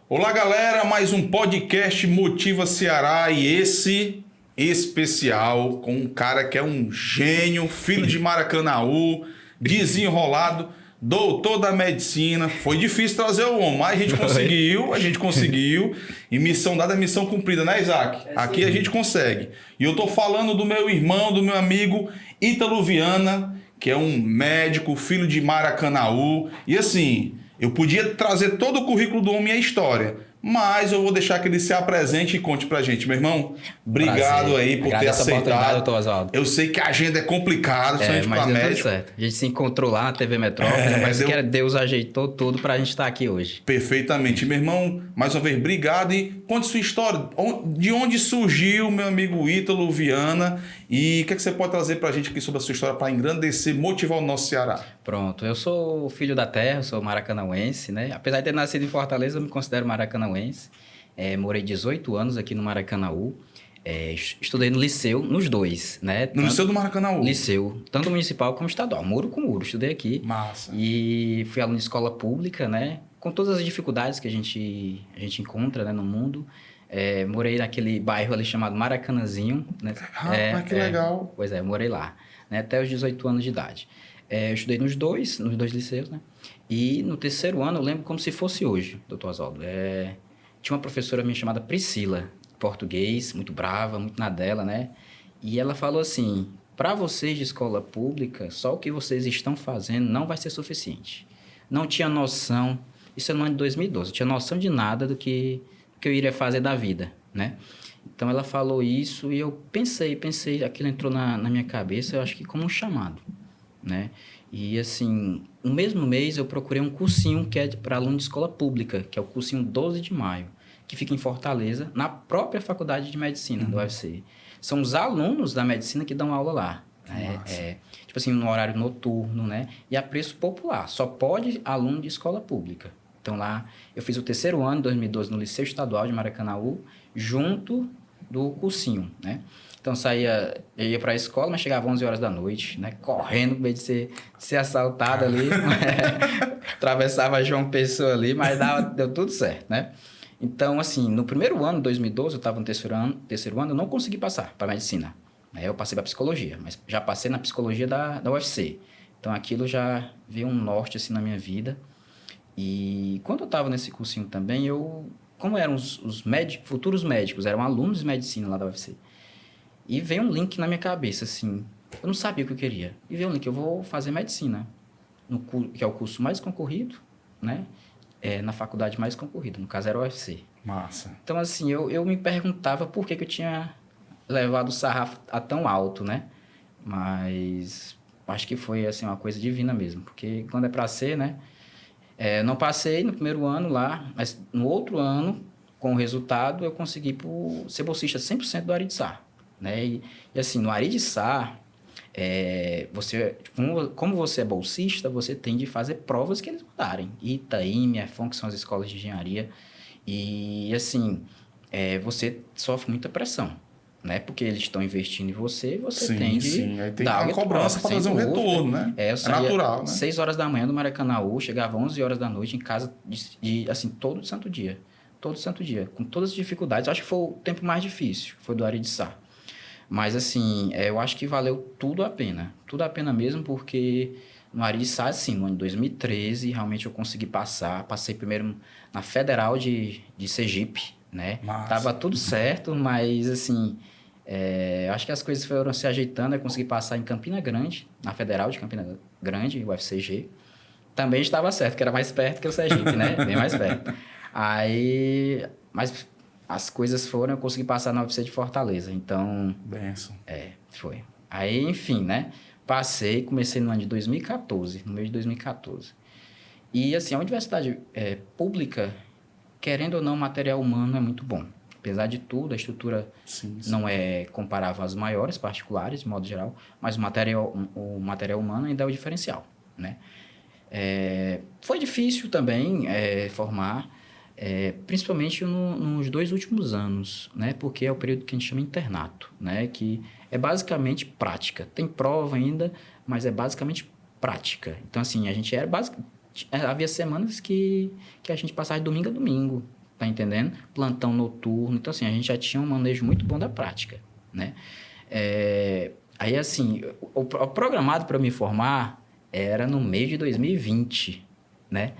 Olá, galera, mais um podcast Motiva Ceará e esse especial com um cara que é um gênio, filho de Maracanaú, desenrolado, doutor da medicina. Foi difícil trazer o homem, mas a gente conseguiu. E missão dada, missão cumprida, né, Isaac? Aqui a gente consegue. E eu tô falando do meu irmão, do meu amigo Ítalo Viana, que é um médico, filho de Maracanaú. E assim, eu podia trazer todo o currículo do homem e a história, mas eu vou deixar que ele se apresente e conte pra gente. Meu irmão, obrigado aí por ter aceitado. Doutor Oswaldo. Eu sei que a agenda é complicada, principalmente mas pra deu tudo médico. certo. A gente se encontrou lá na TV Metrópole, mas que Deus ajeitou tudo pra gente estar aqui hoje. Perfeitamente. Meu irmão, mais uma vez, obrigado e conte sua história. De onde surgiu meu amigo Ítalo Viana e o que é que você pode trazer pra gente aqui sobre a sua história para engrandecer, motivar o nosso Ceará? Pronto, eu sou filho da terra, sou maracanauense, né? Apesar de ter nascido em Fortaleza, eu me considero maracanauense. Morei 18 anos aqui no Maracanaú. Estudei no liceu, nos dois, né? No Liceu do Maracanaú? Liceu, tanto municipal como estadual, muro com muro, estudei aqui. Massa. E fui aluno de escola pública, né? Com todas as dificuldades que a gente encontra, né, no mundo. Morei naquele bairro ali chamado Maracanãzinho, né? Que legal. Pois é, morei lá, né? Até os 18 anos de idade. Eu estudei nos dois liceus, né? E no terceiro ano, eu lembro como se fosse hoje, doutor Oswaldo. Tinha uma professora minha chamada Priscila, português, muito brava, muito na dela, né? E ela falou assim, para vocês de escola pública, só o que vocês estão fazendo não vai ser suficiente. Não tinha noção, isso é no ano de 2012, não tinha noção de nada do que eu iria fazer da vida, né? Então ela falou isso e eu pensei, aquilo entrou na minha cabeça, eu acho que como um chamado, né? E assim, no mesmo mês eu procurei um cursinho que é para aluno de escola pública, que é o cursinho 12 de maio, que fica em Fortaleza, na própria faculdade de medicina do UFC. São os alunos da medicina que dão aula lá. Tipo assim, no horário noturno, né? E a preço popular. Só pode aluno de escola pública. Então lá, eu fiz o terceiro ano, 2012, no Liceu Estadual de Maracanaú, junto do cursinho, né? Então eu ia para a escola, mas chegava 11 horas da noite, né? Correndo, com medo de ser assaltado ali. Atravessava João Pessoa ali, mas deu tudo certo, né? Então, assim, no primeiro ano, 2012, eu estava no terceiro ano, eu não consegui passar para medicina. Eu passei para psicologia, mas já passei na psicologia da UFC. Então, aquilo já veio um norte, assim, na minha vida. E quando eu estava nesse cursinho também, como eram os futuros médicos, eram alunos de medicina lá da UFC. E veio um link na minha cabeça, assim, eu não sabia o que eu queria. E veio um link, eu vou fazer medicina, que é o curso mais concorrido, né? Na faculdade mais concorrida, no caso era o UFC. Massa. Então, assim, eu me perguntava por que eu tinha levado o sarrafo a tão alto, né? Mas acho que foi, assim, uma coisa divina mesmo, porque quando é pra ser, né? Não passei no primeiro ano lá, mas no outro ano, com o resultado, eu consegui ser bolsista 100% do Aridsar, né? E assim, no Aridsar, como você é bolsista, você tem de fazer provas que eles mandarem. ITA, IME, EFON, que são as escolas de engenharia. E, assim, você sofre muita pressão, né? Porque eles estão investindo em você, você tem de Aí tem dar a cobrança para fazer um retorno, né? Eu saía natural, né? 6 horas da manhã do Maracanaú, chegava 11 horas da noite em casa, assim, todo santo dia. Todo santo dia, com todas as dificuldades. Acho que foi o tempo mais difícil, foi do Aridsar. Mas, assim, eu acho que valeu tudo a pena. Tudo a pena mesmo, porque no Aridsar, assim, no ano de 2013, realmente eu consegui passar. Passei primeiro na Federal de Sergipe, né? Massa. Tava tudo certo, mas, assim, acho que as coisas foram se ajeitando. Eu consegui passar em Campina Grande, na Federal de Campina Grande, UFCG. Também estava certo, que era mais perto que o Sergipe, né? Bem mais perto. Mas as coisas foram, eu consegui passar na UFC de Fortaleza, então... Benção. Foi. Aí, enfim, né? Passei, comecei no ano de 2014, no mês de 2014. E, assim, a universidade pública, querendo ou não, o material humano é muito bom. Apesar de tudo, a estrutura não é comparável às maiores particulares, de modo geral, mas o material humano ainda é o diferencial, né? Foi difícil também formar, principalmente nos 2 últimos anos, né? Porque é o período que a gente chama internato, né? Que é basicamente prática. Tem prova ainda, mas é basicamente prática. Então, assim, a gente havia semanas que a gente passava de domingo a domingo, tá entendendo? Plantão noturno. Então, assim, a gente já tinha um manejo muito bom da prática, né? Aí, assim, o programado para me formar era no mês de 2020, né?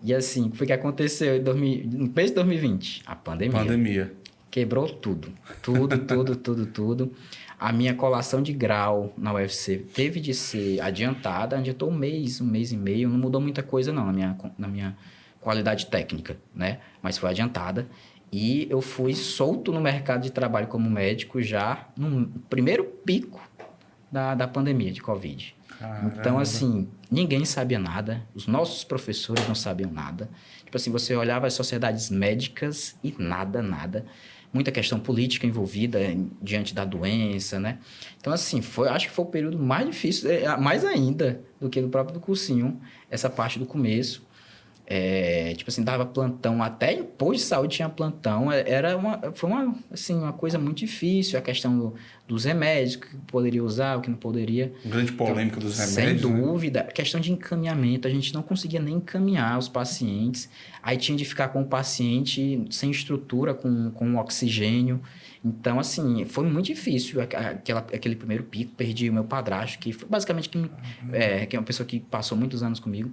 E, assim, o que foi que aconteceu no mês de 2020? A pandemia. Quebrou tudo. Tudo. A minha colação de grau na UFC teve de ser adiantada. Adiantou um mês e meio. Não mudou muita coisa, não, na minha qualidade técnica, né? Mas foi adiantada. E eu fui solto no mercado de trabalho como médico já no primeiro pico da pandemia de Covid. Caramba. Então, assim, ninguém sabia nada. Os nossos professores não sabiam nada. Tipo assim, você olhava as sociedades médicas e nada. Muita questão política envolvida diante da doença, né? Então, assim, acho que foi o período mais difícil, mais ainda do que do próprio cursinho, essa parte do começo. Tipo assim, dava plantão, até em posto de saúde tinha plantão. Foi uma coisa muito difícil, a questão dos remédios, o que poderia usar, o que não poderia. Grande polêmica dos remédios. Sem dúvida. Né? Questão de encaminhamento, a gente não conseguia nem encaminhar os pacientes. Aí tinha de ficar com o paciente sem estrutura, com oxigênio. Então, assim, foi muito difícil aquele primeiro pico. Perdi o meu padrasto, que foi basicamente que é uma pessoa que passou muitos anos comigo.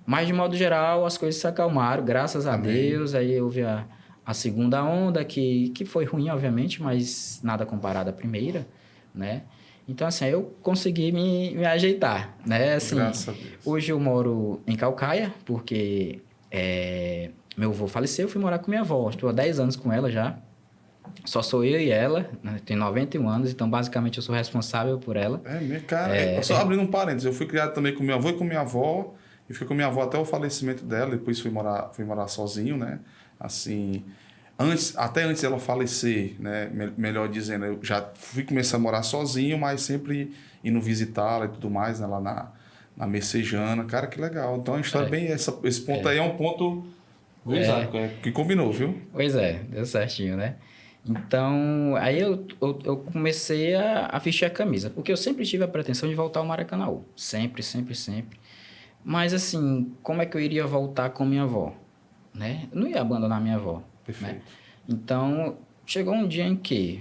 Mas, de modo geral, as coisas se acalmaram, graças a Deus. Aí houve a segunda onda, que foi ruim, obviamente, mas nada comparado à primeira, né? Então, assim, aí eu consegui me ajeitar, né? Assim, Graças a Deus. Hoje eu moro em Caucaia, porque meu avô faleceu, eu fui morar com minha avó. Estou há 10 anos com ela já. Só sou eu e ela, né? Tenho 91 anos, então basicamente eu sou responsável por ela. Cara, só abrindo um parênteses, eu fui criado também com meu avô e com minha avó. E fiquei com minha avó até o falecimento dela, depois fui morar sozinho, né? Assim, até antes dela falecer, né? Melhor dizendo, eu já fui começar a morar sozinho, mas sempre indo visitá-la e tudo mais, né? Lá na Messejana. Cara, que legal. Então a história bem... Esse ponto aí é um ponto que combinou, viu? Pois é, deu certinho, né? Então, aí eu comecei a vestir a camisa, porque eu sempre tive a pretensão de voltar ao Maracanaú. Sempre. Mas, assim, como é que eu iria voltar com minha avó? Né? Eu não ia abandonar minha avó. Perfeito. Né? Então, chegou um dia em que,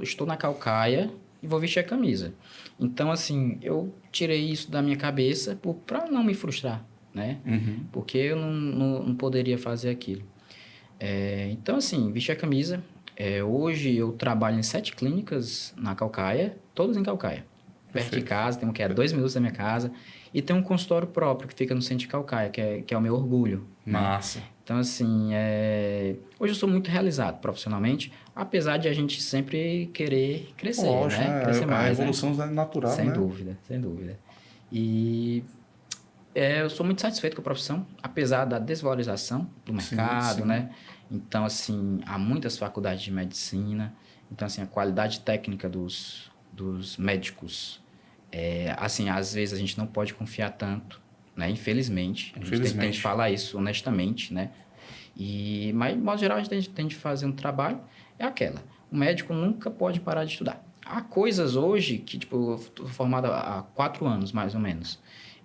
estou na Caucaia e vou vestir a camisa. Então, assim, eu tirei isso da minha cabeça para não me frustrar, né? Uhum. Porque eu não poderia fazer aquilo. Então, assim, vesti a camisa. Hoje eu trabalho em 7 clínicas na Caucaia, todas em Caucaia. Perto de casa, tem um que é 2 minutos da minha casa. E tem um consultório próprio que fica no centro de Caucaia, que é o meu orgulho. Massa. Né? Então, assim, hoje eu sou muito realizado profissionalmente, apesar de a gente sempre querer crescer, Lógico, né? Crescer mais, a evolução é natural, sem né? Sem dúvida. E eu sou muito satisfeito com a profissão, apesar da desvalorização do mercado, sim. Né? Então, assim, há muitas faculdades de medicina. Então, assim, a qualidade técnica dos médicos... assim, às vezes a gente não pode confiar tanto, né? Infelizmente. A gente tem que falar isso honestamente, né? Mas, de modo geral, a gente tem de fazer um trabalho. O médico nunca pode parar de estudar. Há coisas hoje que, tipo, eu estou formado há 4 anos, mais ou menos,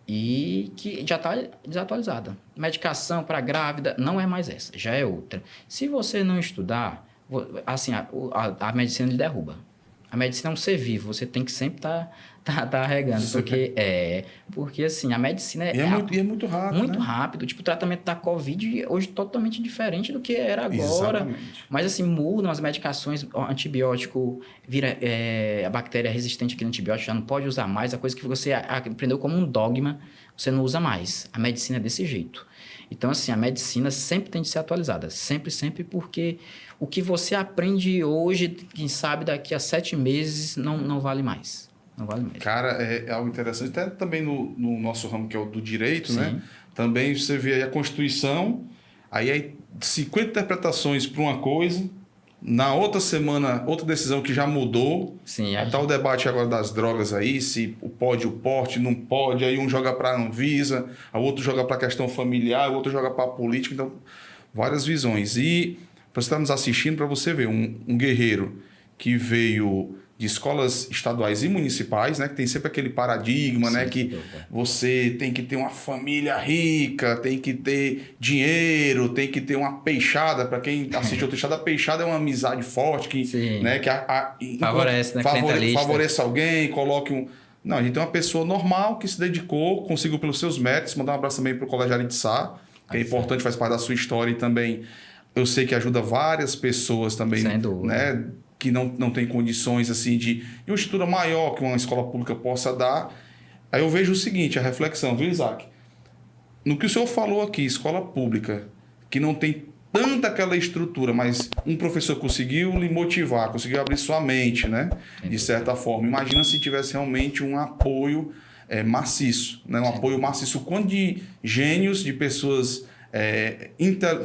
e que já está desatualizada. Medicação para grávida não é mais essa, já é outra. Se você não estudar, assim, a medicina lhe derruba. A medicina é um ser vivo, você tem que sempre tá regando, porque assim, a medicina é muito rápido, muito rápido. Tipo, o tratamento da Covid hoje é totalmente diferente do que era agora. Exatamente. Mas assim, mudam as medicações, o antibiótico vira a bactéria resistente àquele antibiótico, já não pode usar mais, a coisa que você aprendeu como um dogma, você não usa mais. A medicina é desse jeito. Então, assim, a medicina sempre tem de ser atualizada. Sempre, porque o que você aprende hoje, quem sabe daqui a 7 meses, não vale mais. Não vale mais. Cara, é algo interessante. Até também no nosso ramo, que é o do direito, sim. Né? Também você vê aí a Constituição, aí 50 interpretações para uma coisa, na outra semana, outra decisão que já mudou. Sim. Aí tá o debate agora das drogas aí, se pode o porte, não pode, aí um joga para a Anvisa, o outro joga para a questão familiar, o outro joga para a política, então várias visões. E para você estar nos assistindo, para você ver um guerreiro que veio de escolas estaduais e municipais, né? Que tem sempre aquele paradigma, né? Que você tem que ter uma família rica, tem que ter dinheiro, tem que ter uma peixada. Para quem assiste o Peixada, a peixada é uma amizade forte que, né? Que favorece, né? Favorece alguém, coloque um... Não, a gente tem uma pessoa normal que se dedicou, conseguiu pelos seus méritos. Mandar um abraço também para o Colégio Aritzá, que é importante, faz parte da sua história e também eu sei que ajuda várias pessoas também, né? Que não tem condições assim de uma estrutura maior que uma escola pública possa dar. Aí eu vejo o seguinte, a reflexão, viu, Isaac? No que o senhor falou aqui, escola pública, que não tem tanta aquela estrutura, mas um professor conseguiu lhe motivar, conseguiu abrir sua mente, né? De certa forma. Imagina se tivesse realmente um apoio maciço, né? Um apoio maciço. Quanto de gênios, de pessoas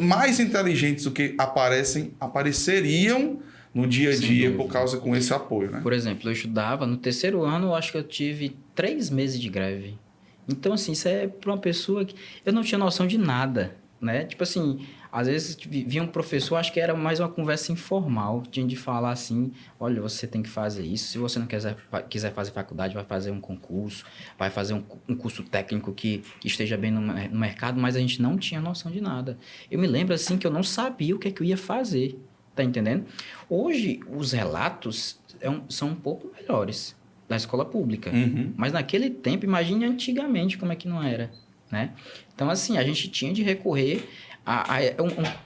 mais inteligentes do que apareceriam no dia a dia por causa com esse apoio, né? Por exemplo, eu estudava, no terceiro ano, eu acho que eu tive 3 meses de greve. Então, assim, isso é para uma pessoa que... Eu não tinha noção de nada, né? Tipo assim, às vezes via um professor, acho que era mais uma conversa informal, tinha de falar assim, olha, você tem que fazer isso, se você não quiser fazer faculdade, vai fazer um concurso, vai fazer um curso técnico que esteja bem no mercado, mas a gente não tinha noção de nada. Eu me lembro, assim, que eu não sabia o que é que eu ia fazer, tá entendendo? Hoje, os relatos são um pouco melhores da escola pública, mas naquele tempo, imagine antigamente como é que não era, né? Então, assim, a gente tinha de recorrer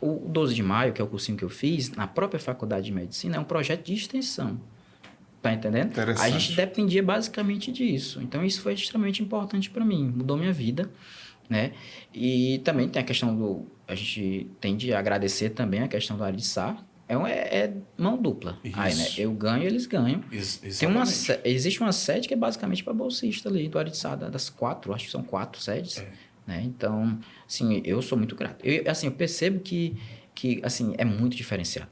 o 12 de maio, que é o cursinho que eu fiz, na própria faculdade de medicina, é um projeto de extensão. Tá entendendo? A gente dependia basicamente disso. Então, isso foi extremamente importante para mim. Mudou minha vida, né? E também tem a questão a gente tem de agradecer também a questão do Aritzá. É mão dupla. Aí, né? Eu ganho, eles ganham. Existe uma sede que é basicamente para bolsista ali, do Aritzá, das 4, acho que são 4 sedes. Né? Então, assim, eu sou muito grato. Eu percebo que assim, é muito diferenciado.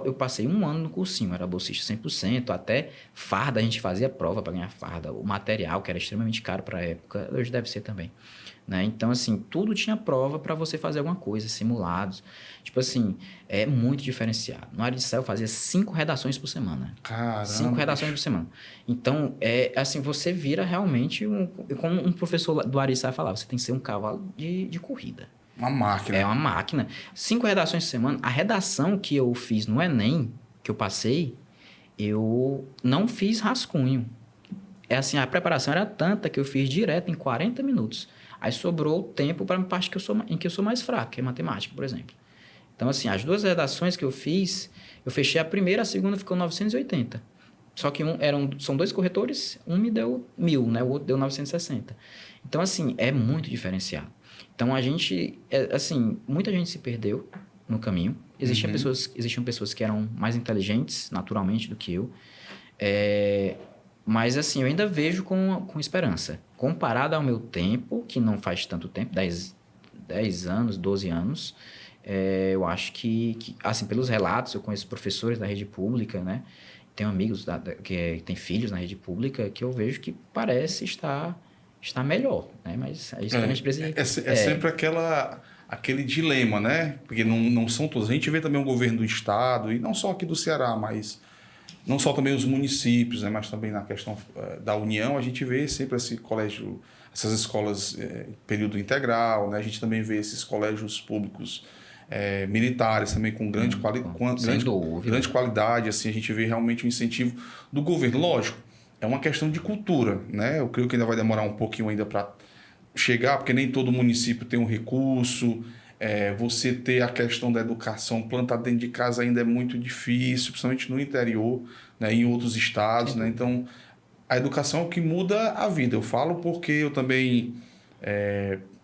Eu passei 1 ano no cursinho, era bolsista 100%, até farda, a gente fazia prova para ganhar farda. O material, que era extremamente caro para a época, hoje deve ser também. Né? Então, assim, tudo tinha prova para você fazer alguma coisa, simulados. Tipo assim, é muito diferenciado. No Aritzá eu fazia 5 redações por semana. Caramba. 5 redações por semana. Então, assim, você vira realmente, como um professor do Aritzá falava, você tem que ser um cavalo de corrida. Uma máquina. É uma máquina. 5 redações por semana. A redação que eu fiz no Enem, que eu passei, eu não fiz rascunho. Assim, a preparação era tanta que eu fiz direto em 40 minutos. Aí sobrou tempo para a parte em que eu sou mais fraco, que é matemática, por exemplo. Então, assim, as 2 redações que eu fiz, eu fechei a primeira, a segunda ficou 980. Só que são 2 corretores, um me deu 1.000, né? O outro deu 960. Então, assim, é muito diferenciado. Então, muita gente se perdeu no caminho. Existiam pessoas que eram mais inteligentes, naturalmente, do que eu. Mas, assim, eu ainda vejo com esperança. Comparado ao meu tempo, que não faz tanto tempo, 10 anos, 12 anos, eu acho que, assim, pelos relatos, eu conheço professores da rede pública, né? Tenho amigos que têm filhos na rede pública que eu vejo que parece estar melhor, né? Mas é isso que a gente precisa... sempre aquele dilema, né? Porque não são todos. A gente vê também o governo do estado, e não só aqui do Ceará, mas... Não só também os municípios, né, mas também na questão da União, a gente vê sempre essas escolas período integral, né? A gente também vê esses colégios públicos militares também com grande qualidade. Assim, a gente vê realmente um incentivo do governo. Lógico, é uma questão de cultura, né? Eu creio que ainda vai demorar um pouquinho ainda para chegar, porque nem todo município tem um recurso. Você ter a questão da educação plantada dentro de casa ainda é muito difícil, principalmente no interior, né, em outros estados. Né? Então, a educação é o que muda a vida. Eu falo porque eu também,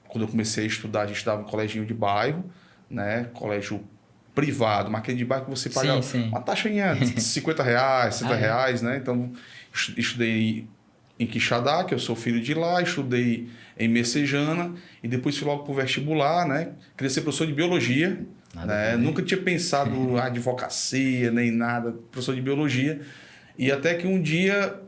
quando eu comecei a estudar, a gente estudava em coleginho de bairro, né, colégio privado, mas aquele de bairro que você paga uma taxinha de R$50, R$60, né? Então, estudei em Quixadá, que eu sou filho de lá, estudei em Messejana e depois fui logo para o vestibular, né? Queria ser professor de biologia, né? Nunca tinha pensado em advocacia nem nada, professor de biologia. E até que um dia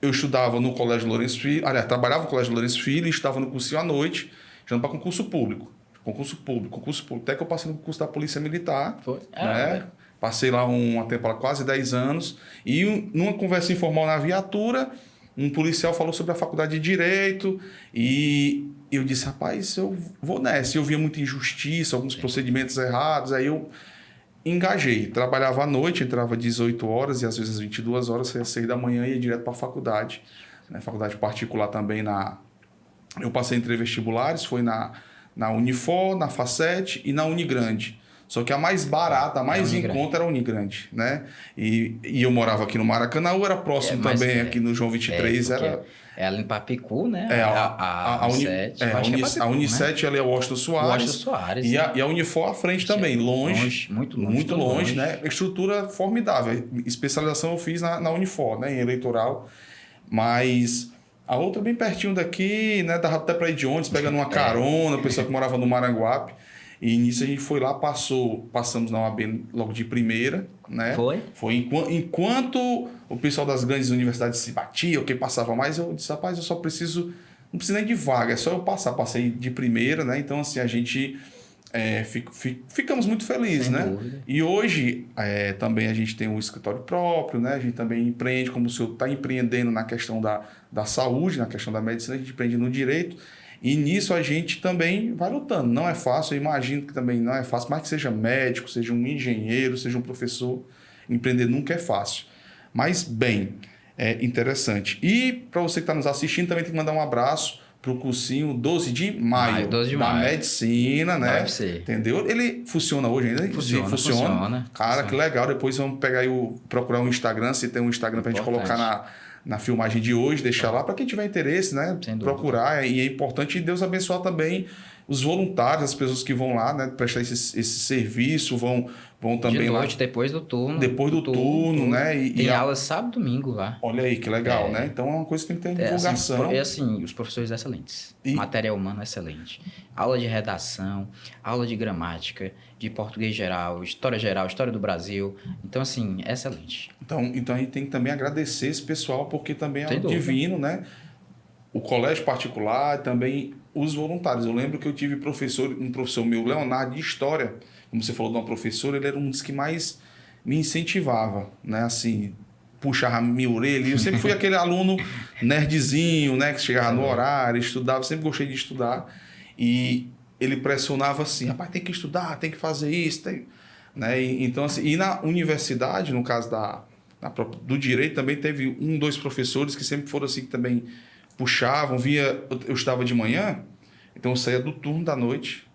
eu estudava no Colégio Lourenço Filho, aliás, trabalhava no Colégio Lourenço Filho e estava no cursinho à noite, já para concurso público. Até que eu passei no concurso da Polícia Militar. Foi? Né? Passei lá uma temporada, quase 10 anos. E numa conversa informal na viatura, um policial falou sobre a faculdade de Direito. E eu disse, rapaz, eu vou nessa. Eu via muita injustiça, alguns procedimentos errados. Aí eu engajei. Trabalhava à noite, entrava às 18 horas e às vezes às 22 horas, saía às 6 da manhã e ia direto para a faculdade. Né? Faculdade particular também Eu passei em 3 vestibulares, foi na Unifor, na Facet e na Unigrande. Só que a mais barata, a mais em conta era a Unigrande, né? E eu morava aqui no Maracanãú, era próximo também aqui no João 23. É ali em Papicu, né? A Unicet. A Unicet, ela é o Washington Soares. E a Unifor à frente também, longe. Muito longe, né? Estrutura formidável. Especialização eu fiz na Unifor, né? Em eleitoral. Mas a outra bem pertinho daqui, né? Dava até para ir de ônibus, pegando uma carona, o pessoal que morava no Maranguape. E nisso a gente foi lá, passamos na UAB logo de primeira, né? Foi enquanto o pessoal das grandes universidades se batia, ou quem passava mais, eu disse, rapaz, eu só preciso, não preciso nem de vaga, é só eu passar. Passei de primeira, né? Então, assim, a gente ficamos muito felizes, sem né? dúvida. E hoje também a gente tem um escritório próprio, né? A gente também empreende, como o senhor está empreendendo na questão da saúde, na questão da medicina, a gente empreende no direito. E nisso a gente também vai lutando. Não é fácil, eu imagino que também não é fácil, mas que seja médico, seja um engenheiro, seja um professor, empreender nunca é fácil. Mas, bem, é interessante. E para você que está nos assistindo, também tem que mandar um abraço para o cursinho 12 de maio, da medicina, né? Deve ser. Entendeu? Ele funciona hoje ainda? Funciona. Cara, que legal. Depois vamos pegar aí procurar um Instagram, se tem um Instagram para a gente colocar na filmagem de hoje, deixar lá para quem tiver interesse, né? Procurar. E é importante Deus abençoar também os voluntários, as pessoas que vão lá, né? Prestar esse serviço, vão também de noite, lá. depois do turno. Depois do turno, né? Tem aula sábado e domingo lá. Olha aí, que legal, né? Então é uma coisa que tem que ter divulgação. Assim, os professores excelentes. Material humano excelente. Aula de redação, aula de gramática, de português geral, história do Brasil. Então, assim, excelente. Então a gente tem que também agradecer esse pessoal, porque também é divino, né? O colégio particular, também os voluntários. Eu lembro que eu tive um professor meu, Leonardo, de História. Como você falou de uma professora, ele era um dos que mais me incentivava, né? Assim, puxava a minha orelha. Eu sempre fui aquele aluno nerdzinho, né? Que chegava no horário, estudava, sempre gostei de estudar. E ele pressionava assim, rapaz, tem que estudar, tem que fazer isso, né? Então, assim, e na universidade, no caso do direito, também teve 2 professores que sempre foram assim, que também puxavam, eu estava de manhã, então eu saía do turno da noite,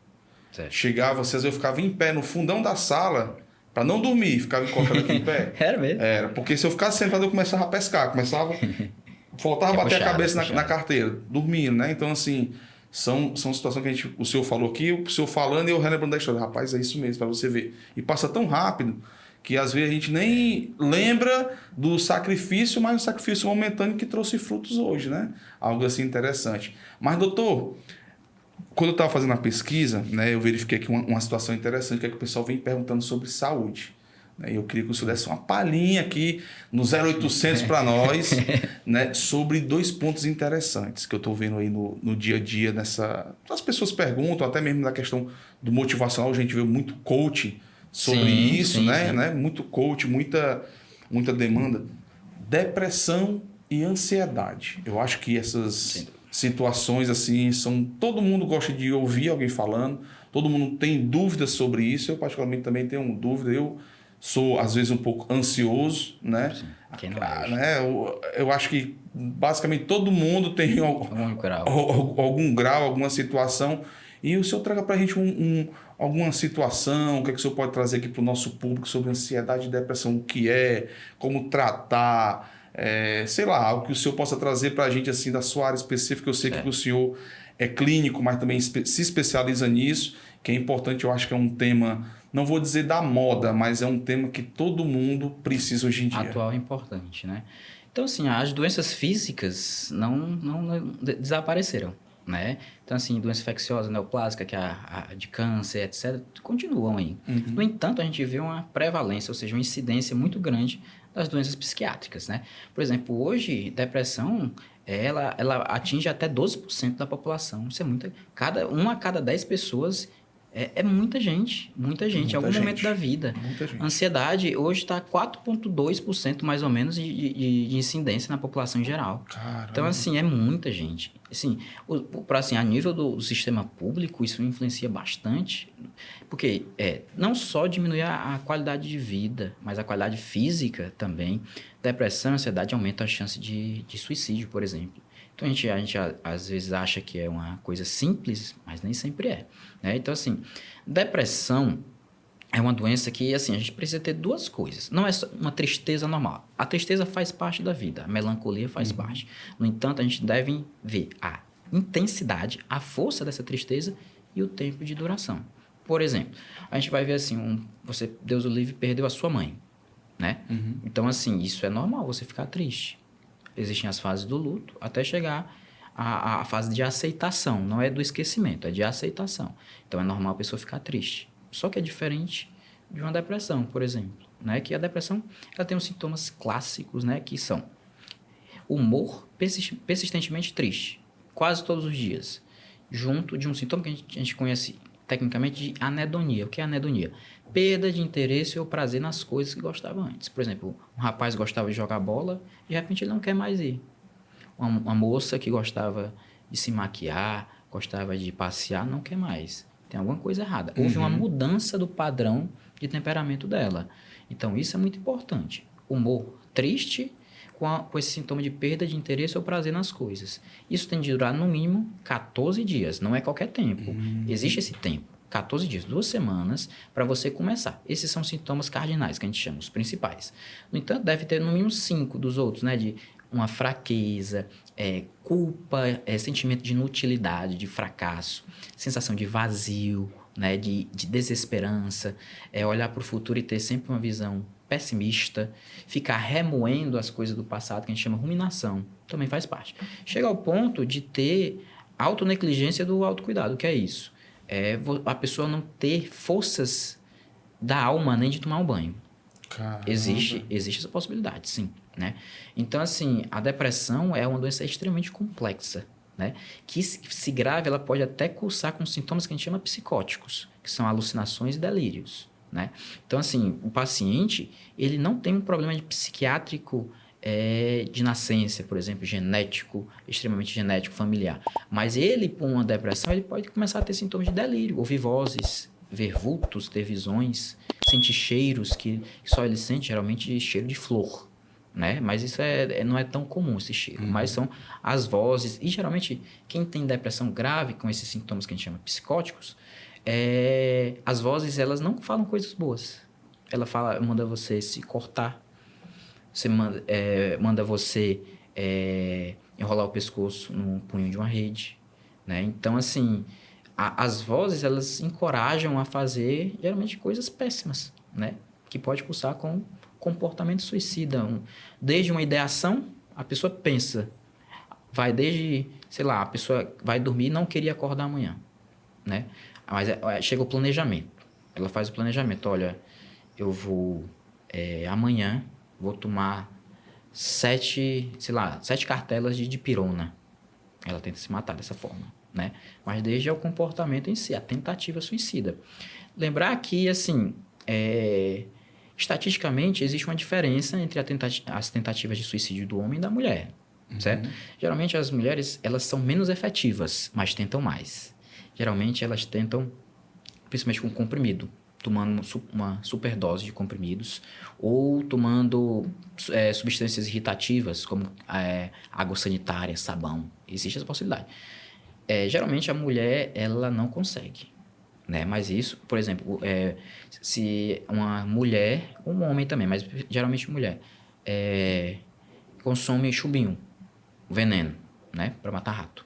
certo. Chegava, às vezes eu ficava em pé no fundão da sala, para não dormir, ficava encostado aqui em pé. Era mesmo? Era, porque se eu ficasse sentado eu começava a pescar, faltava bater a cabeça na carteira, dormindo, né? Então, assim, são situações que o senhor falou aqui, o senhor falando e eu relembrando da história. Rapaz, é isso mesmo, para você ver. E passa tão rápido que às vezes a gente nem lembra do sacrifício, mas o sacrifício momentâneo que trouxe frutos hoje, né? Algo assim interessante. Mas, doutor, quando eu estava fazendo a pesquisa, né, eu verifiquei aqui uma situação interessante, que é que o pessoal vem perguntando sobre saúde. Eu queria que o senhor desse uma palhinha aqui no 0800 para nós, né, sobre 2 pontos interessantes que eu estou vendo aí no dia a dia. As pessoas perguntam, até mesmo na questão do motivacional, a gente vê muito coach sobre isso, né? Muito coach, muita demanda. Depressão e ansiedade. Eu acho que essas situações assim todo mundo gosta de ouvir alguém falando, todo mundo tem dúvidas sobre isso. Eu particularmente também tenho dúvida. Eu sou às vezes um pouco ansioso, né? Sim. Quem não é? Né? Eu acho que basicamente todo mundo tem algum grau, alguma situação. E o senhor traga para a gente alguma situação, o que é que o senhor pode trazer aqui para o nosso público sobre ansiedade e depressão, o que é, como tratar, sei lá, algo que o senhor possa trazer para a gente assim da sua área específica. Eu sei que o senhor é clínico, mas também se especializa nisso, que é importante. Eu acho que é um tema, não vou dizer da moda, mas é um tema que todo mundo precisa hoje em dia. Atual é importante, né? Então, assim, as doenças físicas não desapareceram, né? Então, assim, doença infecciosa, neoplásica, que é a de câncer, etc., continuam aí. Uhum. No entanto, a gente vê uma prevalência, ou seja, uma incidência muito grande das doenças psiquiátricas, né? Por exemplo, hoje, depressão, ela atinge até 12% da população. Isso é muito... Uma a cada 10 pessoas É muita gente, em algum momento da vida. Muita gente. A ansiedade hoje está 4,2% mais ou menos de incidência na população em geral. Caramba. Então, assim, é muita gente. Assim, a nível do sistema público, isso influencia bastante, porque não só diminui a qualidade de vida, mas a qualidade física também. Depressão e ansiedade aumentam a chance de suicídio, por exemplo. Então, a gente às vezes acha que é uma coisa simples, mas nem sempre é. Né? Então, assim, depressão é uma doença que, assim, a gente precisa ter duas coisas. Não é só uma tristeza normal. A tristeza faz parte da vida, a melancolia faz parte. No entanto, a gente deve ver a intensidade, a força dessa tristeza e o tempo de duração. Por exemplo, a gente vai ver assim, você, Deus o livre, perdeu a sua mãe, né? Então, assim, isso é normal, você ficar triste. Existem as fases do luto até chegar à fase de aceitação. Não é do esquecimento, é de aceitação. Então, é normal a pessoa ficar triste. Só que é diferente de uma depressão, por exemplo. Né? Que a depressão ela tem os sintomas clássicos, né? Que são humor persistentemente triste, quase todos os dias, junto de um sintoma que a gente conhece tecnicamente de anedonia. O que é anedonia? Perda de interesse ou prazer nas coisas que gostava antes. Por exemplo, um rapaz gostava de jogar bola e de repente ele não quer mais ir. Uma moça que gostava de se maquiar, gostava de passear, não quer mais. Tem alguma coisa errada. Houve uma mudança do padrão de temperamento dela. Então, isso é muito importante. Humor triste com esse sintoma de perda de interesse ou prazer nas coisas. Isso tem de durar, no mínimo, 14 dias. Não é qualquer tempo. Existe esse tempo. 14 dias, 2 semanas, para você começar. Esses são os sintomas cardinais, que a gente chama, os principais. No entanto, deve ter no mínimo 5 dos outros, né? De uma fraqueza, culpa, sentimento de inutilidade, de fracasso, sensação de vazio, né? De desesperança, olhar para o futuro e ter sempre uma visão pessimista, ficar remoendo as coisas do passado, que a gente chama ruminação, também faz parte. Chega ao ponto de ter autonegligência do autocuidado. O que é isso? A pessoa não ter forças da alma nem de tomar um banho. Caramba. Existe essa possibilidade, sim. Né? Então, assim, a depressão é uma doença extremamente complexa, né? Que, se grave, ela pode até cursar com sintomas que a gente chama psicóticos, que são alucinações e delírios. Né? Então, assim, o paciente, ele não tem um problema de psiquiátrico de nascença, por exemplo, genético, extremamente genético, familiar. Mas ele, por uma depressão, ele pode começar a ter sintomas de delírio, ouvir vozes, ver vultos, ter visões, sentir cheiros que só ele sente, geralmente cheiro de flor. Né? Mas isso não é tão comum, esse cheiro. Mas são as vozes. E, geralmente, quem tem depressão grave, com esses sintomas que a gente chama psicóticos, as vozes, elas não falam coisas boas. Ela manda você se cortar, manda você enrolar o pescoço no punho de uma rede. Né? Então, assim, as vozes, elas encorajam a fazer, geralmente, coisas péssimas, né? Que pode cursar com comportamento suicida. Desde uma ideação, a pessoa pensa. Vai desde, sei lá, a pessoa vai dormir e não queria acordar amanhã. Né? Mas chega o planejamento. Ela faz o planejamento. Olha, eu vou amanhã vou tomar 7 cartelas de dipirona. Ela tenta se matar dessa forma. Né? Mas desde o comportamento em si, a tentativa suicida. Lembrar que, assim, estatisticamente, existe uma diferença entre as tentativas de suicídio do homem e da mulher, certo? Geralmente, as mulheres, elas são menos efetivas, mas tentam mais. Geralmente, elas tentam, principalmente com comprimido, tomando uma superdose de comprimidos ou tomando substâncias irritativas, como água sanitária, sabão. Existe essa possibilidade. Geralmente, a mulher, ela não consegue. Né? Mas isso, por exemplo, se uma mulher, um homem também, mas geralmente mulher, consome chubinho, veneno, né? Para matar rato.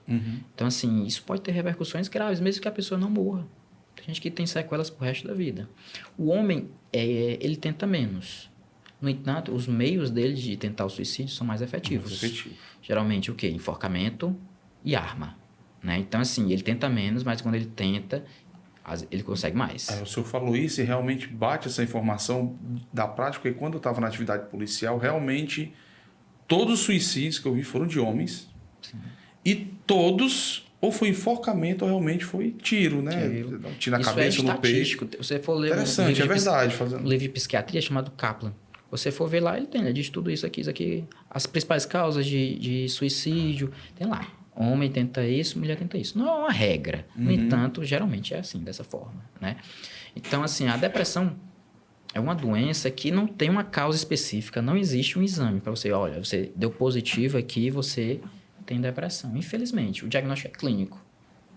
Então, assim, isso pode ter repercussões graves, mesmo que a pessoa não morra. Tem gente que tem sequelas pro resto da vida. O homem, ele tenta menos. No entanto, os meios dele de tentar o suicídio são mais efetivos. Geralmente, o quê? Enforcamento e arma. Né? Então, assim, ele tenta menos, mas quando ele tenta, ele consegue mais. O senhor falou isso e realmente bate essa informação da prática, porque quando eu estava na atividade policial, realmente todos os suicídios que eu vi foram de homens. Sim. E todos ou foi enforcamento ou realmente foi tiro, né? Tiro. Um tiro na Isso cabeça, é no estatístico. peito. Você for ler Interessante, é verdade. um livro de psiquiatria chamado Kaplan. Você for ver lá, ele diz tudo isso aqui. As principais causas de suicídio, tem lá. Homem tenta isso, mulher tenta isso. Não é uma regra. No entanto, geralmente é assim, dessa forma, né? Então, assim, a depressão é uma doença que não tem uma causa específica, não existe um exame para você, olha, você deu positivo aqui, você tem depressão. Infelizmente, o diagnóstico é clínico,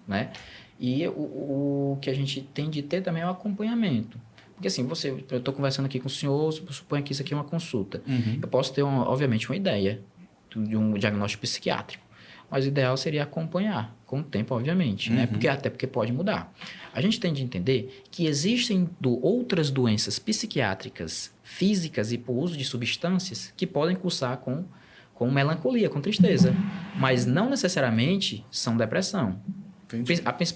né? E o que a gente tem de ter também é o acompanhamento. Porque assim, eu estou conversando aqui com o senhor, suponha que isso aqui é uma consulta. Eu posso ter, obviamente, uma ideia de um diagnóstico psiquiátrico. Mas o ideal seria acompanhar, com o tempo, obviamente, né? Até porque pode mudar. A gente tem de entender que existem outras doenças psiquiátricas, físicas e por uso de substâncias que podem cursar com melancolia, com tristeza. Mas não necessariamente são depressão.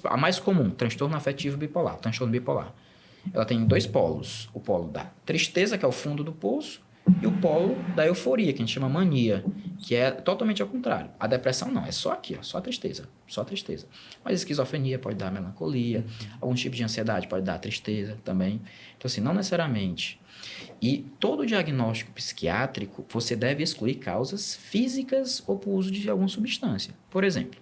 A mais comum, transtorno afetivo bipolar, transtorno bipolar. Ela tem 2 polos. O polo da tristeza, que é o fundo do poço, e o polo da euforia, que a gente chama mania, que é totalmente ao contrário. A depressão não, é só aqui, ó, só tristeza, só tristeza. Mas a esquizofrenia pode dar melancolia, algum tipo de ansiedade pode dar tristeza também. Então, assim, não necessariamente. E todo diagnóstico psiquiátrico, você deve excluir causas físicas ou por uso de alguma substância. Por exemplo,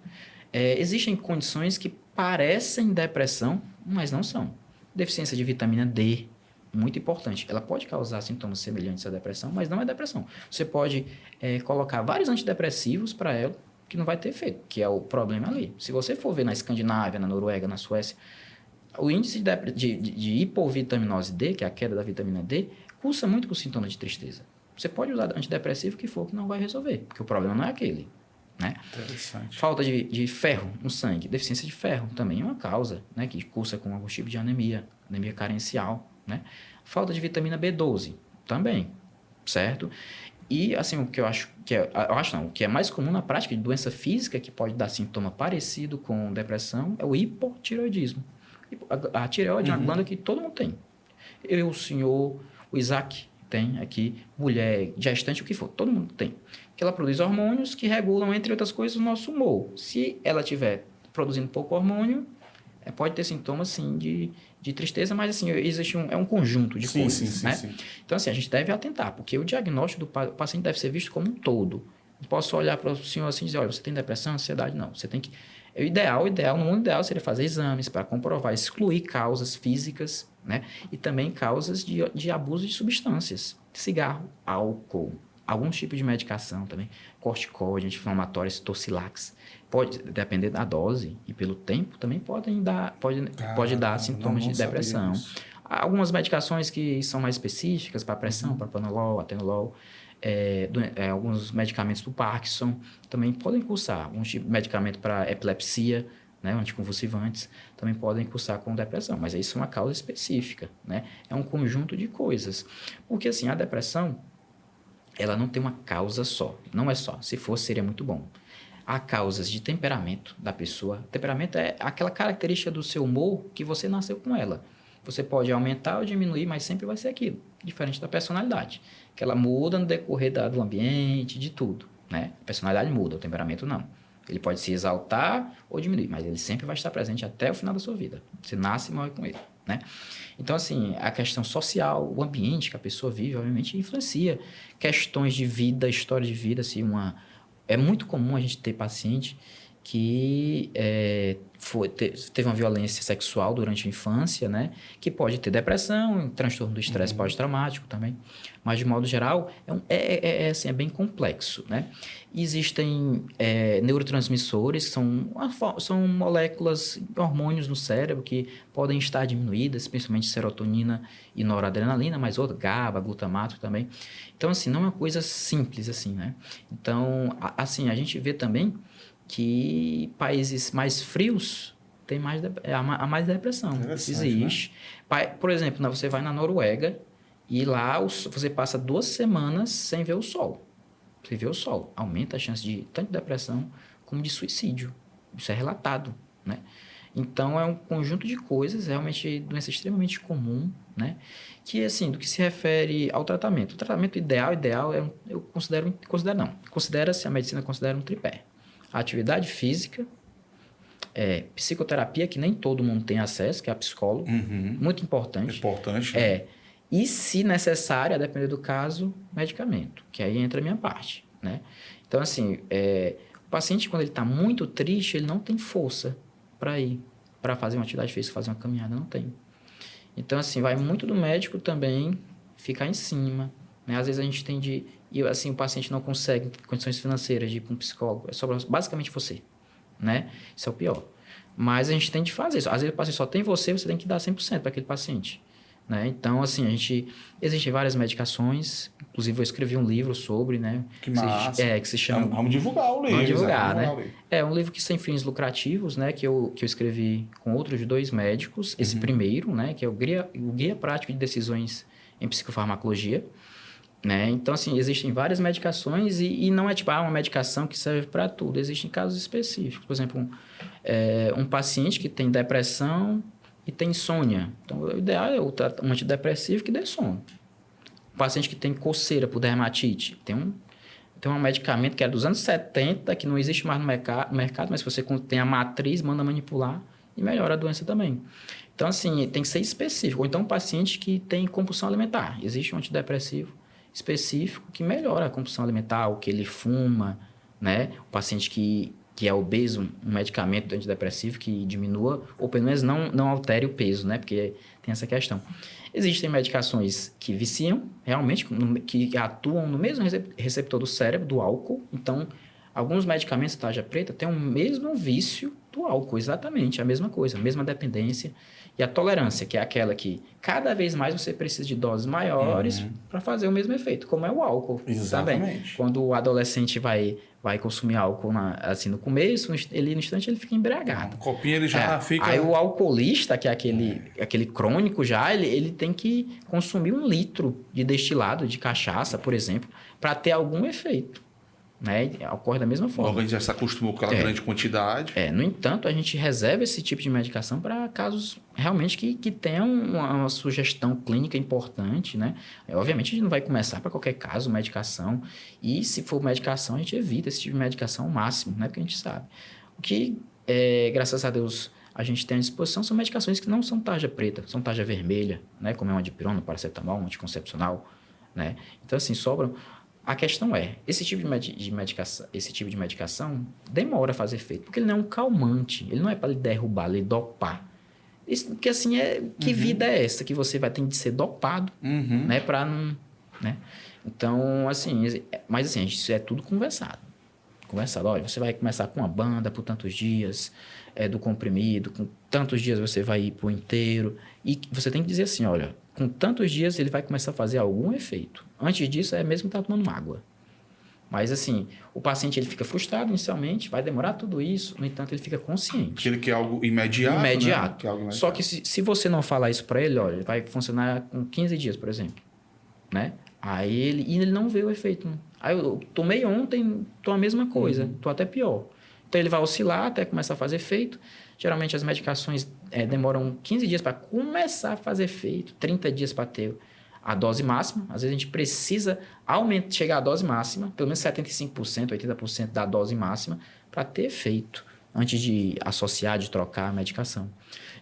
existem condições que parecem depressão, mas não são. Deficiência de vitamina D, muito importante. Ela pode causar sintomas semelhantes à depressão, mas não é depressão. Você pode colocar vários antidepressivos para ela, que não vai ter efeito, que é o problema ali. Se você for ver na Escandinávia, na Noruega, na Suécia, o índice de hipovitaminose D, que é a queda da vitamina D, cursa muito com sintomas de tristeza. Você pode usar antidepressivo que for, que não vai resolver, porque o problema não é aquele. Né? Interessante. Falta de ferro no sangue, deficiência de ferro também é uma causa, né, que cursa com algum tipo de anemia carencial, né? Falta de vitamina B12 também, certo? E assim, o que eu acho o que é mais comum na prática de doença física que pode dar sintoma parecido com depressão é o hipotireoidismo. A tireoide é uma glândula que todo mundo tem. Eu, o senhor, o Isaac tem aqui, mulher, gestante, o que for, todo mundo tem. Que ela produz hormônios que regulam, entre outras coisas, o nosso humor. Se ela estiver produzindo pouco hormônio, pode ter sintomas, sim, de tristeza, mas, assim, existe um conjunto de coisas, né? Sim. Então, assim, a gente deve atentar, porque o diagnóstico do paciente deve ser visto como um todo. Não posso olhar para o senhor assim e dizer, olha, você tem depressão, ansiedade? Não, você tem que... no mundo ideal seria fazer exames para comprovar, excluir causas físicas, né? E também causas de abuso de substâncias, cigarro, álcool, algum tipo de medicação também, corticoide, anti-inflamatórios, Tocilax, pode depender da dose e pelo tempo também pode dar sintomas de depressão. Algumas medicações que são mais específicas para pressão, propranolol, atenolol, alguns medicamentos para o Parkinson também podem cursar. Um tipo de medicamento para epilepsia, né, anticonvulsivantes, também podem cursar com depressão, mas isso é uma causa específica, né? É um conjunto de coisas. Porque, assim, a depressão, ela não tem uma causa só, não é só. Se fosse, seria muito bom. Há causas de temperamento da pessoa. Temperamento é aquela característica do seu humor que você nasceu com ela. Você pode aumentar ou diminuir, mas sempre vai ser aquilo, diferente da personalidade, que ela muda no decorrer do ambiente, de tudo, né? A personalidade muda, o temperamento não. Ele pode se exaltar ou diminuir, mas ele sempre vai estar presente até o final da sua vida. Você nasce e morre com ele, né? Então, assim, a questão social, o ambiente que a pessoa vive, obviamente, influencia. Questões de vida, história de vida, assim, é muito comum a gente ter paciente que teve uma violência sexual durante a infância, né? Que pode ter depressão, transtorno do estresse pós-traumático também. Mas, de modo geral, assim, é bem complexo, né? Existem neurotransmissores, que são moléculas, hormônios no cérebro que podem estar diminuídas, principalmente serotonina e noradrenalina, mas outro, GABA, glutamato também. Então, assim, não é uma coisa simples, assim, né? Então, assim, a gente vê também que países mais frios têm mais depressão. Isso existe. Né? Por exemplo, você vai na Noruega e lá você passa 2 semanas sem ver o sol. Você vê o sol, aumenta a chance de tanto de depressão como de suicídio. Isso é relatado, né? Então, é um conjunto de coisas, realmente doença extremamente comum, né? Que, assim, do que se refere ao tratamento. O tratamento ideal eu considero-se, a medicina considera um tripé. A atividade física, Psicoterapia, que nem todo mundo tem acesso, que é a psicólogo. Muito importante. Importante. Né? E, se necessário, a depender do caso, medicamento, que aí entra a minha parte, né? Então, assim, o paciente, quando ele está muito triste, ele não tem força para ir, para fazer uma atividade física, fazer uma caminhada, não tem. Então, assim, vai muito do médico também ficar em cima, né? Às vezes a gente tem e, assim, o paciente não consegue, condições financeiras, de ir para um psicólogo, é sobra basicamente você, né? Isso é o pior. Mas a gente tem de fazer isso. Às vezes o paciente só tem você tem que dar 100% para aquele paciente. Né? Então, assim, existem várias medicações, inclusive eu escrevi um livro sobre, né? Que massa. Que se chama... Vamos divulgar o livro. Vamos divulgar, né? É um livro que sem fins lucrativos, né? Que eu escrevi com outros 2 médicos. Esse primeiro, né? Que é o Guia Prático de Decisões em Psicofarmacologia. Né? Então, assim, existem várias medicações e não é tipo uma medicação que serve para tudo. Existem casos específicos. Por exemplo, um paciente que tem depressão e tem insônia. Então, o ideal é um antidepressivo que dê sono. Um paciente que tem coceira por dermatite, tem um medicamento que é dos anos 70, que não existe mais no mercado, mas se você tem a matriz, manda manipular e melhora a doença também. Então, assim, tem que ser específico. Ou então, um paciente que tem compulsão alimentar. Existe um antidepressivo específico que melhora a compulsão alimentar, o que ele fuma, né? O paciente que é obeso, um medicamento antidepressivo que diminua, ou pelo menos não altere o peso, né? Porque tem essa questão. Existem medicações que viciam, realmente, que atuam no mesmo receptor do cérebro, do álcool. Então, alguns medicamentos de tarja preta têm o mesmo vício do álcool, exatamente, a mesma coisa, a mesma dependência. E a tolerância, que é aquela que cada vez mais você precisa de doses maiores para fazer o mesmo efeito, como é o álcool. Exatamente. Também. Quando o adolescente vai consumir álcool assim, no começo, no instante ele fica embriagado. Um copinho ele já fica... Aí o alcoolista, que é aquele crônico já, ele tem que consumir 1 litro de destilado, de cachaça, por exemplo, para ter algum efeito. Né? Ocorre da mesma forma. O organismo já se acostumou com aquela grande quantidade. No entanto, a gente reserva esse tipo de medicação para casos realmente que tenham uma sugestão clínica importante, né? Obviamente, a gente não vai começar para qualquer caso medicação, e se for medicação, a gente evita esse tipo de medicação ao máximo, né? Porque a gente sabe. O que, graças a Deus, a gente tem à disposição são medicações que não são tarja preta, são tarja vermelha, né? Como é uma dipirona, paracetamol, um anticoncepcional, né? Então, assim, sobram... A questão esse tipo de medicação demora a fazer efeito, porque ele não é um calmante, ele não é para lhe derrubar, lhe dopar. Isso, porque assim, que vida é essa que você vai ter de ser dopado, né, para não... Né? Então, assim, mas assim, isso é tudo conversado. Olha, você vai começar com uma banda por tantos dias, do comprimido, com tantos dias você vai ir para o inteiro, e você tem que dizer assim, olha, com tantos dias ele vai começar a fazer algum efeito. Antes disso, mesmo estar tomando água. Mas, assim, o paciente ele fica frustrado inicialmente, vai demorar tudo isso, no entanto, ele fica consciente. Porque ele quer algo imediato. Né? Que é algo imediato. Só que se você não falar isso para ele, olha, ele vai funcionar com 15 dias, por exemplo. Né? Aí ele não vê o efeito. Aí eu tomei ontem, tô a mesma coisa, tô até pior. Então ele vai oscilar até começar a fazer efeito. Geralmente as medicações demoram 15 dias para começar a fazer efeito, 30 dias para ter a dose máxima. Às vezes a gente precisa chegar à dose máxima, pelo menos 75%, 80% da dose máxima, para ter efeito, antes de associar, de trocar a medicação.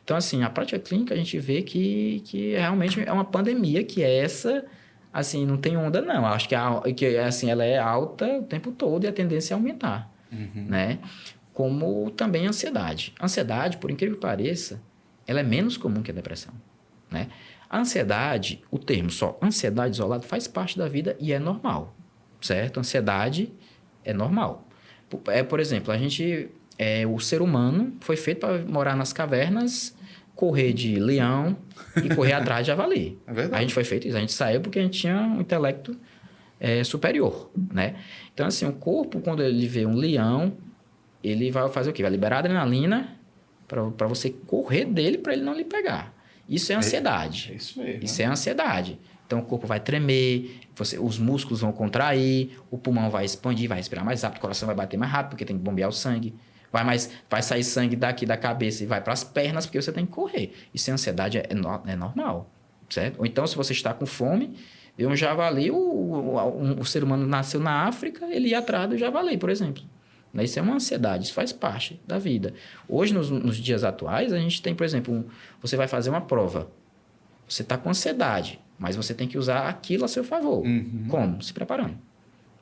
Então, assim, a prática clínica a gente vê que realmente é uma pandemia, que essa, assim, não tem onda não. Acho que assim, ela é alta o tempo todo e a tendência é aumentar, né? Como também a ansiedade. A ansiedade, por incrível que pareça, ela é menos comum que a depressão, né? A ansiedade, o termo só ansiedade isolada faz parte da vida e é normal, certo? Ansiedade é normal. Por exemplo, o ser humano foi feito para morar nas cavernas, correr de leão e correr atrás de javali. É verdade. A gente foi feito isso. A gente saiu porque a gente tinha um intelecto superior, né? Então, assim, o corpo, quando ele vê um leão, ele vai fazer o quê? Vai liberar adrenalina para você correr dele para ele não lhe pegar. Isso é ansiedade. É isso mesmo. Isso é ansiedade. Então, o corpo vai tremer, os músculos vão contrair, o pulmão vai expandir, vai respirar mais rápido, o coração vai bater mais rápido, porque tem que bombear o sangue. Vai sair sangue daqui da cabeça e vai para as pernas, porque você tem que correr. Isso é ansiedade, é normal, certo? Ou então, se você está com fome, vê um javali, o ser humano nasceu na África, ele ia atrás do javali, por exemplo. Né? Isso é uma ansiedade, isso faz parte da vida. Hoje, nos dias atuais, a gente tem, por exemplo, você vai fazer uma prova. Você está com ansiedade, mas você tem que usar aquilo a seu favor. Como? Se preparando.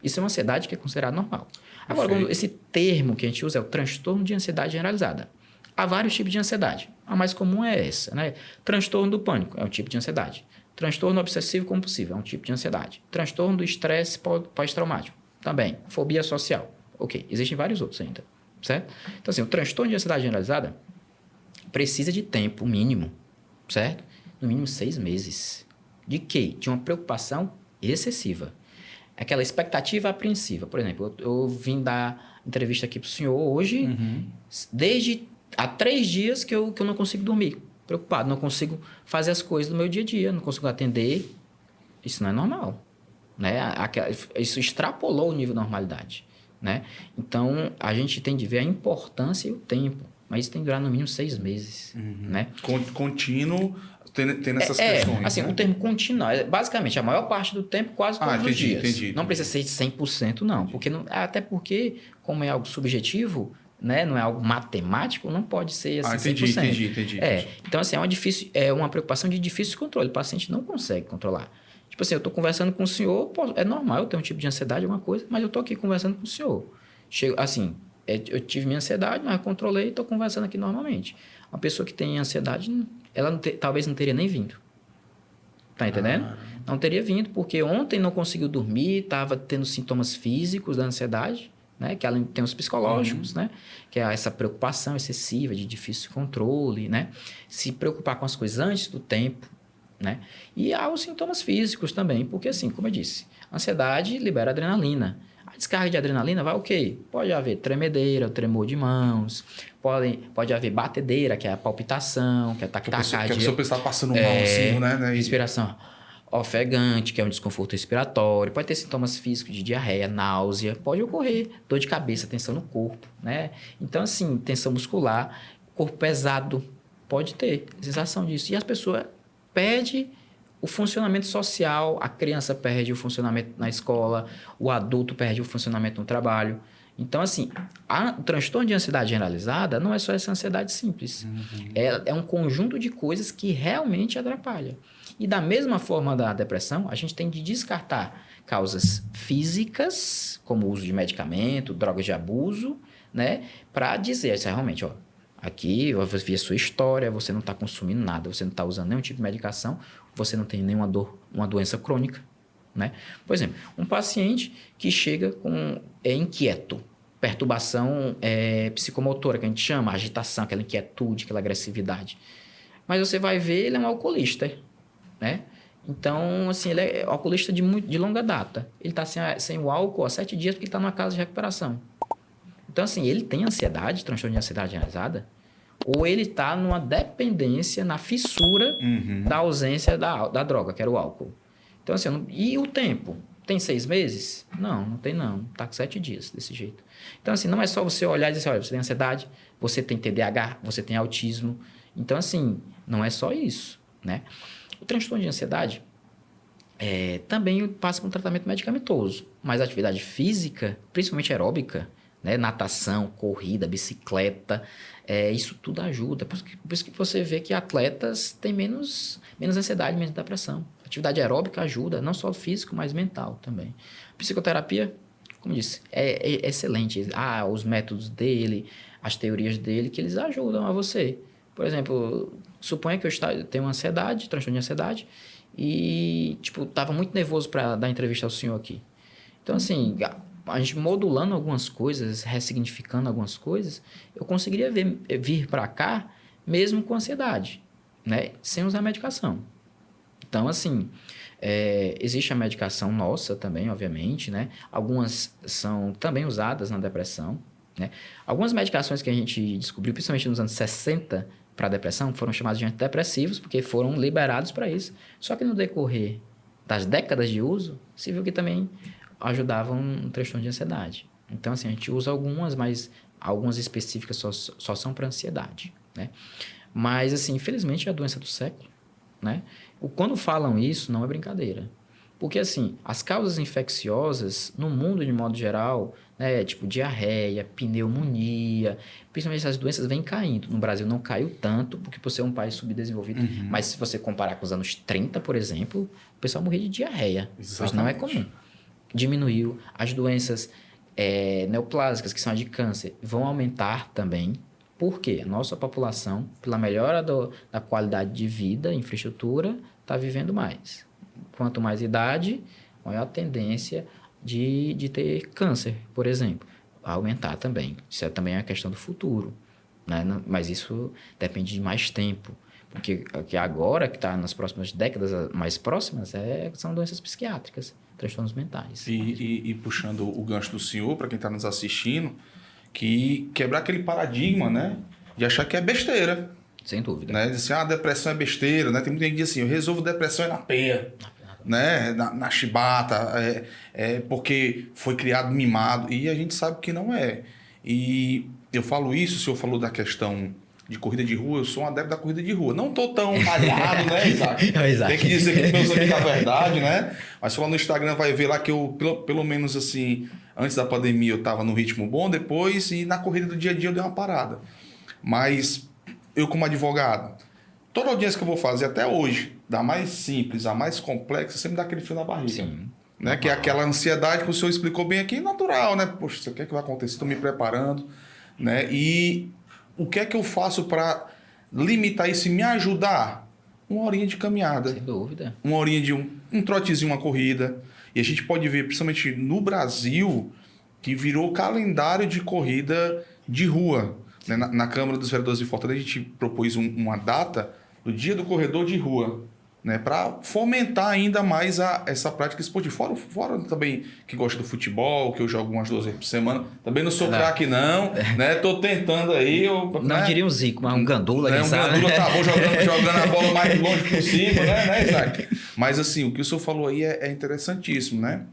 Isso é uma ansiedade que é considerada normal. Agora, esse termo que a gente usa é o transtorno de ansiedade generalizada. Há vários tipos de ansiedade. A mais comum é essa, né? Transtorno do pânico é um tipo de ansiedade. Transtorno obsessivo compulsivo é um tipo de ansiedade. Transtorno do estresse pós-traumático também. Fobia social. Ok, existem vários outros ainda, certo? Então, assim, o transtorno de ansiedade generalizada precisa de tempo mínimo, certo? No mínimo 6 meses. De quê? De uma preocupação excessiva. Aquela expectativa apreensiva. Por exemplo, eu vim dar entrevista aqui para o senhor hoje, desde há 3 dias que eu não consigo dormir. Preocupado, não consigo fazer as coisas do meu dia a dia, não consigo atender. Isso não é normal. Né? Isso extrapolou o nível de normalidade. Né? Então, a gente tem de ver a importância e o tempo. Mas isso tem que durar no mínimo 6 meses. Né? Contínuo, tendo essas questões. Assim, né? O termo contínuo, basicamente, a maior parte do tempo, quase todos os dias. Entendi. Não precisa ser de 100%, não. Porque até porque, como é algo subjetivo, né, não é algo matemático, não pode ser assim 100%. Entendi. Então, assim, é uma preocupação de difícil controle. O paciente não consegue controlar. Tipo assim, eu estou conversando com o senhor, é normal eu ter um tipo de ansiedade, alguma coisa, mas eu estou aqui conversando com o senhor. Assim, eu tive minha ansiedade, mas eu controlei e estou conversando aqui normalmente. Uma pessoa que tem ansiedade, ela talvez não teria nem vindo. Tá entendendo? Não teria vindo, porque ontem não conseguiu dormir, estava tendo sintomas físicos da ansiedade, né? Que ela tem os psicológicos, né? Que é essa preocupação excessiva, de difícil controle, né? Se preocupar com as coisas antes do tempo, né? E há os sintomas físicos também, porque assim, como eu disse, a ansiedade libera adrenalina. A descarga de adrenalina vai o quê? Pode haver tremedeira, tremor de mãos, pode haver batedeira, que é a palpitação, que é a taquicardia. Que a pessoa está passando mal, assim, né? Respiração ofegante, que é um desconforto respiratório, pode ter sintomas físicos de diarreia, náusea, pode ocorrer dor de cabeça, tensão no corpo, né? Então, assim, tensão muscular, corpo pesado, pode ter sensação disso. E as pessoas perdem o funcionamento social, a criança perde o funcionamento na escola, o adulto perde o funcionamento no trabalho. Então, assim, o transtorno de ansiedade generalizada não é só essa ansiedade simples. É um conjunto de coisas que realmente atrapalha. E da mesma forma da depressão, a gente tem de descartar causas físicas, como o uso de medicamento, drogas de abuso, né? Para dizer, assim, realmente, ó, aqui eu vi a sua história, você não está consumindo nada, você não está usando nenhum tipo de medicação, você não tem nenhuma dor, uma doença crônica, né? Por exemplo, um paciente que chega inquieto, perturbação psicomotora, que a gente chama, agitação, aquela inquietude, aquela agressividade. Mas você vai ver, ele é um alcoolista, né? Então, assim, ele é alcoolista de longa data. Ele está sem o álcool há 7 dias porque ele está numa casa de recuperação. Então, assim, ele tem ansiedade, transtorno de ansiedade generalizada, ou ele está numa dependência, na fissura da ausência da droga, que era o álcool. Então, assim, e o tempo? Tem 6 meses? Não tem não. Está com 7 dias, desse jeito. Então, assim, não é só você olhar e dizer assim, olha, você tem ansiedade, você tem TDAH, você tem autismo. Então, assim, não é só isso, né? O transtorno de ansiedade também passa por um tratamento medicamentoso, mas a atividade física, principalmente aeróbica, né? Natação, corrida, bicicleta, isso tudo ajuda. Por isso que você vê que atletas têm menos ansiedade, menos depressão. A atividade aeróbica ajuda, não só físico, mas mental também. Psicoterapia, como disse, é excelente. Os métodos dele, as teorias dele, que eles ajudam a você. Por exemplo, suponha que eu tenho ansiedade, transtorno de ansiedade, e, estava muito nervoso para dar entrevista ao senhor aqui. Então, assim, a gente modulando algumas coisas, ressignificando algumas coisas, eu conseguiria vir para cá mesmo com ansiedade, né? Sem usar medicação. Então, assim, existe a medicação nossa também, obviamente, né? Algumas são também usadas na depressão, né? Algumas medicações que a gente descobriu, principalmente nos anos 60, para a depressão, foram chamadas de antidepressivos, porque foram liberados para isso. Só que no decorrer das décadas de uso, se viu que também ajudavam no transtorno de ansiedade. Então, assim, a gente usa algumas, mas algumas específicas só são para ansiedade, né? Mas, assim, infelizmente é a doença do século, né? Quando falam isso, não é brincadeira. Porque, assim, as causas infecciosas, no mundo de modo geral, né, tipo diarreia, pneumonia, principalmente essas doenças vêm caindo. No Brasil não caiu tanto, porque por ser um país subdesenvolvido. Mas se você comparar com os anos 30, por exemplo, o pessoal morria de diarreia. Pois não é comum. Diminuiu. As doenças neoplásicas, que são as de câncer, vão aumentar também. Por quê? A nossa população, pela melhora da qualidade de vida, infraestrutura, está vivendo mais. Quanto mais idade, maior a tendência de ter câncer, por exemplo. A aumentar também. Isso é também uma questão do futuro. Né? Mas isso depende de mais tempo. Porque agora, que está nas próximas décadas mais próximas, são doenças psiquiátricas, transtornos mentais. E puxando o gancho do senhor, para quem está nos assistindo, que quebrar aquele paradigma, né? De achar que é besteira. Sem dúvida. Né? Dizer assim, depressão é besteira, né? Tem muita gente que diz assim, eu resolvo depressão na peia, né? Na chibata, porque foi criado mimado. E a gente sabe que não é. E eu falo isso, o senhor falou da questão de corrida de rua, eu sou um adepto da corrida de rua. Não tô tão malhado, né, Isaac? Tem que dizer aqui meus amigos a verdade, né? Mas se for lá no Instagram, vai ver lá que eu, pelo menos assim, antes da pandemia eu tava no ritmo bom, depois, e na corrida do dia a dia eu dei uma parada. Mas eu, como advogado, toda audiência que eu vou fazer até hoje, da mais simples a mais complexa, sempre dá aquele frio na barriga. Sim. Né? Que é aquela ansiedade que o senhor explicou bem aqui, natural, né? Poxa, o que é que vai acontecer? Estou me preparando, né? E o que é que eu faço para limitar isso e me ajudar? Uma horinha de caminhada. Sem dúvida. Uma horinha de um trotezinho, uma corrida. E a gente pode ver, principalmente no Brasil, que virou calendário de corrida de rua. Né? Na Câmara dos Vereadores de Fortaleza, a gente propôs uma data do Dia do Corredor de Rua, né, para fomentar ainda mais essa prática esportiva. Fora também que gosta do futebol, que eu jogo umas 2 vezes por semana. Também não sou craque, não. Né? Tô tentando aí. Não diria um Zico, mas um Gandula, né? quem sabe? Gandula tá bom jogando a bola mais longe possível, né, Isaac? Mas assim, o que o senhor falou aí é interessantíssimo, né?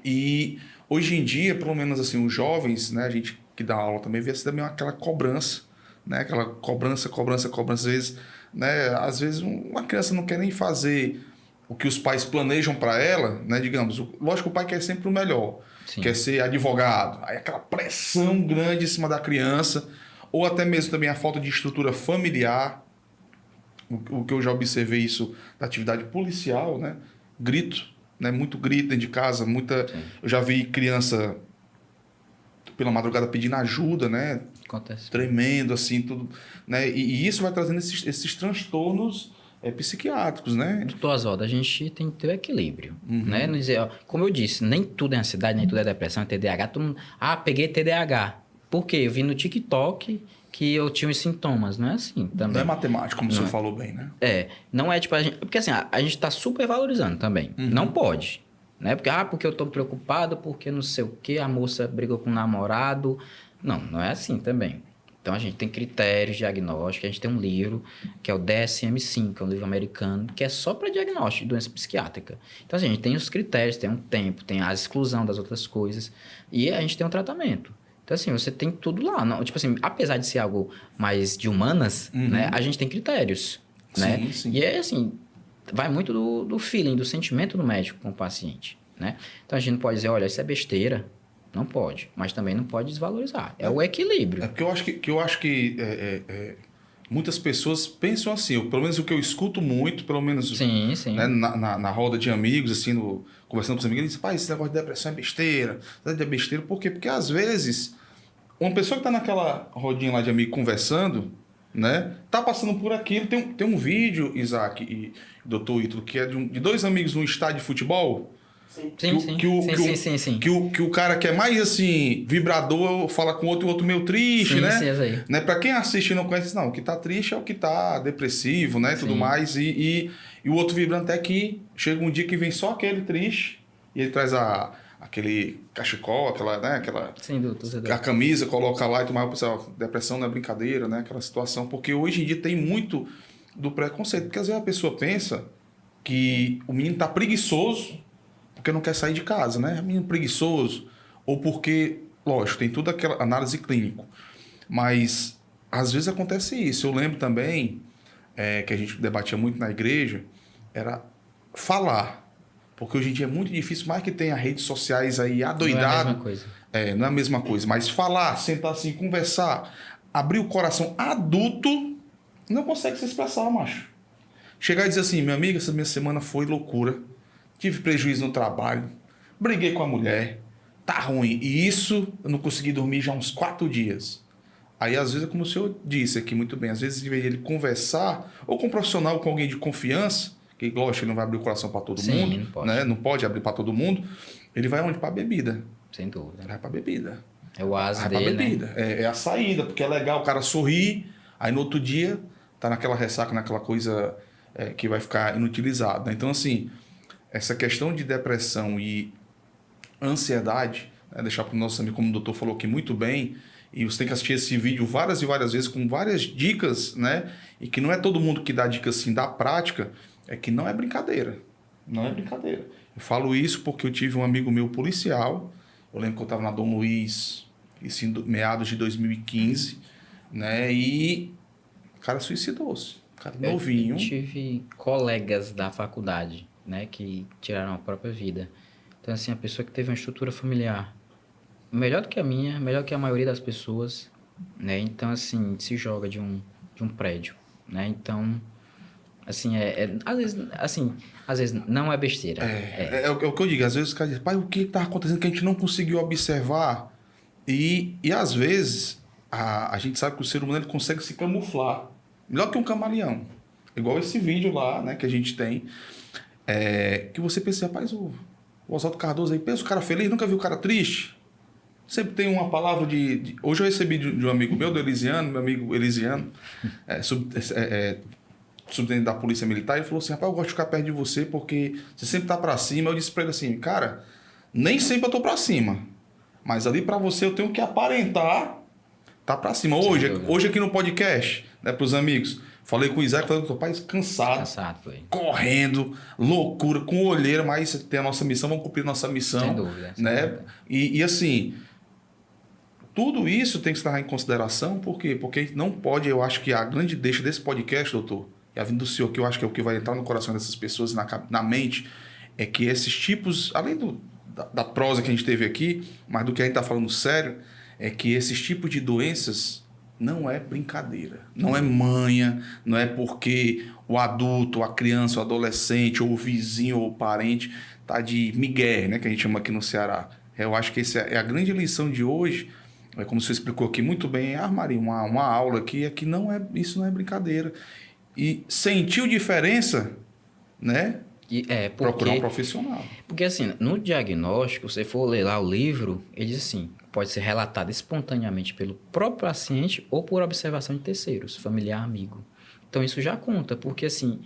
E hoje em dia, pelo menos assim, os jovens, né, a gente que dá aula também vê também aquela cobrança, né? Aquela cobrança, às vezes, né? Às vezes uma criança não quer nem fazer o que os pais planejam para ela, né? Digamos, lógico que o pai quer sempre o melhor, Sim. Quer ser advogado, aí aquela pressão grande em cima da criança, ou até mesmo também a falta de estrutura familiar, o que eu já observei isso da atividade policial, né? Grito, né? Muito grito dentro de casa, eu já vi criança pela madrugada pedindo ajuda, né? Acontece. Tremendo, assim, tudo. Né? E isso vai trazendo esses transtornos psiquiátricos, né? Doutor Oswaldo, a gente tem que ter o equilíbrio, né? Não dizer, como eu disse, nem tudo é ansiedade, nem tudo é depressão, é TDAH. Todo mundo, peguei TDAH. Por quê? Eu vi no TikTok que eu tinha os sintomas. Não é assim também. Não é matemático, como o senhor falou bem, né? Não é tipo... porque assim, a gente está super valorizando também. Não pode. Né? Porque eu estou preocupado, porque não sei o quê, a moça brigou com o namorado. Não é assim também. Então, a gente tem critérios diagnósticos, a gente tem um livro, que é o DSM-5, que é um livro americano, que é só para diagnóstico de doença psiquiátrica. Então, assim, a gente tem os critérios, tem um tempo, tem a exclusão das outras coisas, e a gente tem um tratamento. Então, assim, você tem tudo lá. Não, tipo assim, apesar de ser algo mais de humanas, né, a gente tem critérios. Né? Sim. E é assim... vai muito do feeling, do sentimento do médico com o paciente, né? Então, a gente não pode dizer, olha, isso é besteira. Não pode. Mas também não pode desvalorizar. É o equilíbrio. É porque eu acho que muitas pessoas pensam assim, pelo menos o que eu escuto muito, pelo menos Sim. Né, na roda de amigos, assim, conversando com os amigos, eles dizem, pai, esse negócio de depressão é besteira. É besteira. Por quê? Porque, às vezes, uma pessoa que está naquela rodinha lá de amigo conversando, né, tá passando por aquilo. Tem um vídeo, Isaac e doutor Ítalo, que é de 2 amigos num estádio de futebol. Sim. Que o cara que é mais assim, vibrador, fala com o outro meio triste, né? Sim, aí. Né? Pra quem assiste e não conhece, não, o que tá triste é o que tá depressivo, né? Tudo mais. E o outro vibrante é que chega um dia que vem só aquele triste e ele traz aquele cachecol, a camisa, coloca lá e tudo mais. Pessoal, depressão não é brincadeira, né? Aquela situação. Porque hoje em dia tem muito do preconceito. Porque às vezes a pessoa pensa que o menino tá preguiçoso porque não quer sair de casa, né? Menino preguiçoso, ou porque, lógico, tem toda aquela análise clínica. Mas, às vezes acontece isso. Eu lembro também que a gente debatia muito na igreja, era falar. Porque hoje em dia é muito difícil, mais que tenha redes sociais aí Não é a adoidado. mesma coisa. Não é a mesma coisa. Mas falar, sentar assim, conversar, abrir o coração adulto, não consegue se expressar, macho. Chegar e dizer assim, meu amigo, essa minha semana foi loucura. Tive prejuízo no trabalho. Briguei com a mulher. Tá ruim. E isso eu não consegui dormir já há uns 4 dias. Aí, às vezes, é como o senhor disse aqui muito bem, às vezes, em vez de ele conversar, ou com um profissional, com alguém de confiança, que, lógico, ele não vai abrir o coração para todo Sim, mundo, não pode. né? Não pode abrir para todo mundo. Ele vai onde? Para bebida. Sem dúvida. Ele vai para bebida. É o oásis Vai pra dele, bebida. né? É a saída, porque é legal o cara sorrir, aí no outro dia tá naquela ressaca, naquela coisa que vai ficar inutilizada. Então, assim, essa questão de depressão e ansiedade, né, deixar para o nosso amigo, como o doutor falou aqui muito bem, e você tem que assistir esse vídeo várias e várias vezes com várias dicas, né? E que não é todo mundo que dá dicas assim da prática, é que não é brincadeira. Não é brincadeira. Eu falo isso porque eu tive um amigo meu policial, eu lembro que eu estava na Dom Luiz, isso em meados de 2015, né? E o cara suicidou-se. O cara novinho. Eu tive colegas da faculdade, né, que tiraram a própria vida. Então, assim, a pessoa que teve uma estrutura familiar melhor do que a minha, melhor que a maioria das pessoas, né? Então, assim, se joga de um prédio, né? Então, assim, às vezes não é besteira. É o que eu digo, às vezes os caras dizem, pai, o que está acontecendo que a gente não conseguiu observar? E às vezes a gente sabe que o ser humano ele consegue se camuflar. Melhor que um camaleão. Igual esse vídeo lá, né, que a gente tem. Que você pensa, rapaz, o Oswaldo Cardoso aí, pensa o cara feliz, nunca viu o cara triste? Sempre tem uma palavra Hoje eu recebi de um amigo meu, do Elisiano, meu amigo Elisiano, subtenente da Polícia Militar, ele falou assim, rapaz, eu gosto de ficar perto de você porque você sempre tá pra cima. Eu disse pra ele assim, cara, nem sempre eu tô pra cima, mas ali pra você eu tenho que aparentar tá pra cima. Hoje aqui no podcast, né, pros amigos, falei com o Isaac, falei com o pai, cansado, Foi. correndo, loucura, com olheira, mas tem a nossa missão, vamos cumprir nossa missão. Sem dúvida. Né? E assim, tudo isso tem que se levar em consideração, por quê? Porque a gente não pode, eu acho que a grande deixa desse podcast, doutor, e a vinda do senhor, que eu acho que é o que vai entrar no coração dessas pessoas, na mente, é que esses tipos, além da prosa que a gente teve aqui, mas do que a gente está falando sério, é que esses tipos de doenças não é brincadeira, não é manha, não é porque o adulto, a criança, o adolescente, ou o vizinho, ou o parente, tá de migué, né, que a gente chama aqui no Ceará. Eu acho que essa é a grande lição de hoje, como você explicou aqui muito bem, Maria, uma aula aqui, é que isso não é brincadeira. E sentiu diferença, né? Procurar um profissional. Porque assim, no diagnóstico, se você for ler lá o livro, ele diz assim, pode ser relatado espontaneamente pelo próprio paciente ou por observação de terceiros, familiar, amigo. Então isso já conta, porque assim,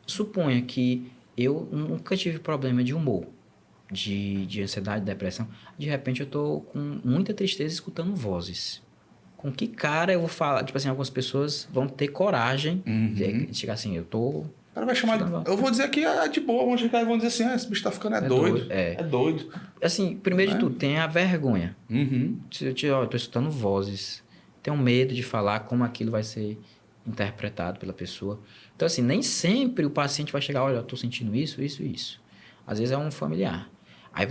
suponha que eu nunca tive problema de humor, de ansiedade, depressão, de repente eu tô com muita tristeza escutando vozes. Com que cara eu vou falar? Tipo assim, algumas pessoas vão ter coragem de chegar assim, eu tô... O cara vai chamar... Eu vou dizer que é de boa, vão chegar e vão dizer assim, esse bicho tá ficando doido. É doido. Assim, primeiro de tudo, tem a vergonha. Eu tô escutando vozes. Tenho medo de falar como aquilo vai ser interpretado pela pessoa. Então, assim, nem sempre o paciente vai chegar, olha, eu tô sentindo isso, isso e isso. Às vezes é um familiar. Aí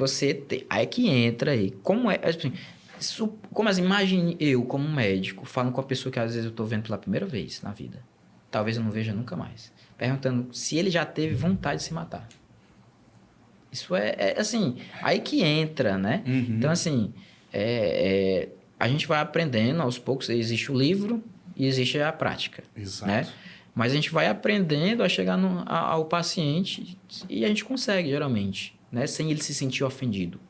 aí que entra aí. Como é... Assim, como assim, imagine eu, como médico, falando com a pessoa que às vezes eu tô vendo pela primeira vez na vida. Talvez eu não veja nunca mais. Perguntando se ele já teve vontade de se matar. Isso é assim, aí que entra, né? Então, assim, a gente vai aprendendo aos poucos. Existe o livro e existe a prática. Exato. Né? Mas a gente vai aprendendo a chegar ao paciente e a gente consegue, geralmente, né? Sem ele se sentir ofendido.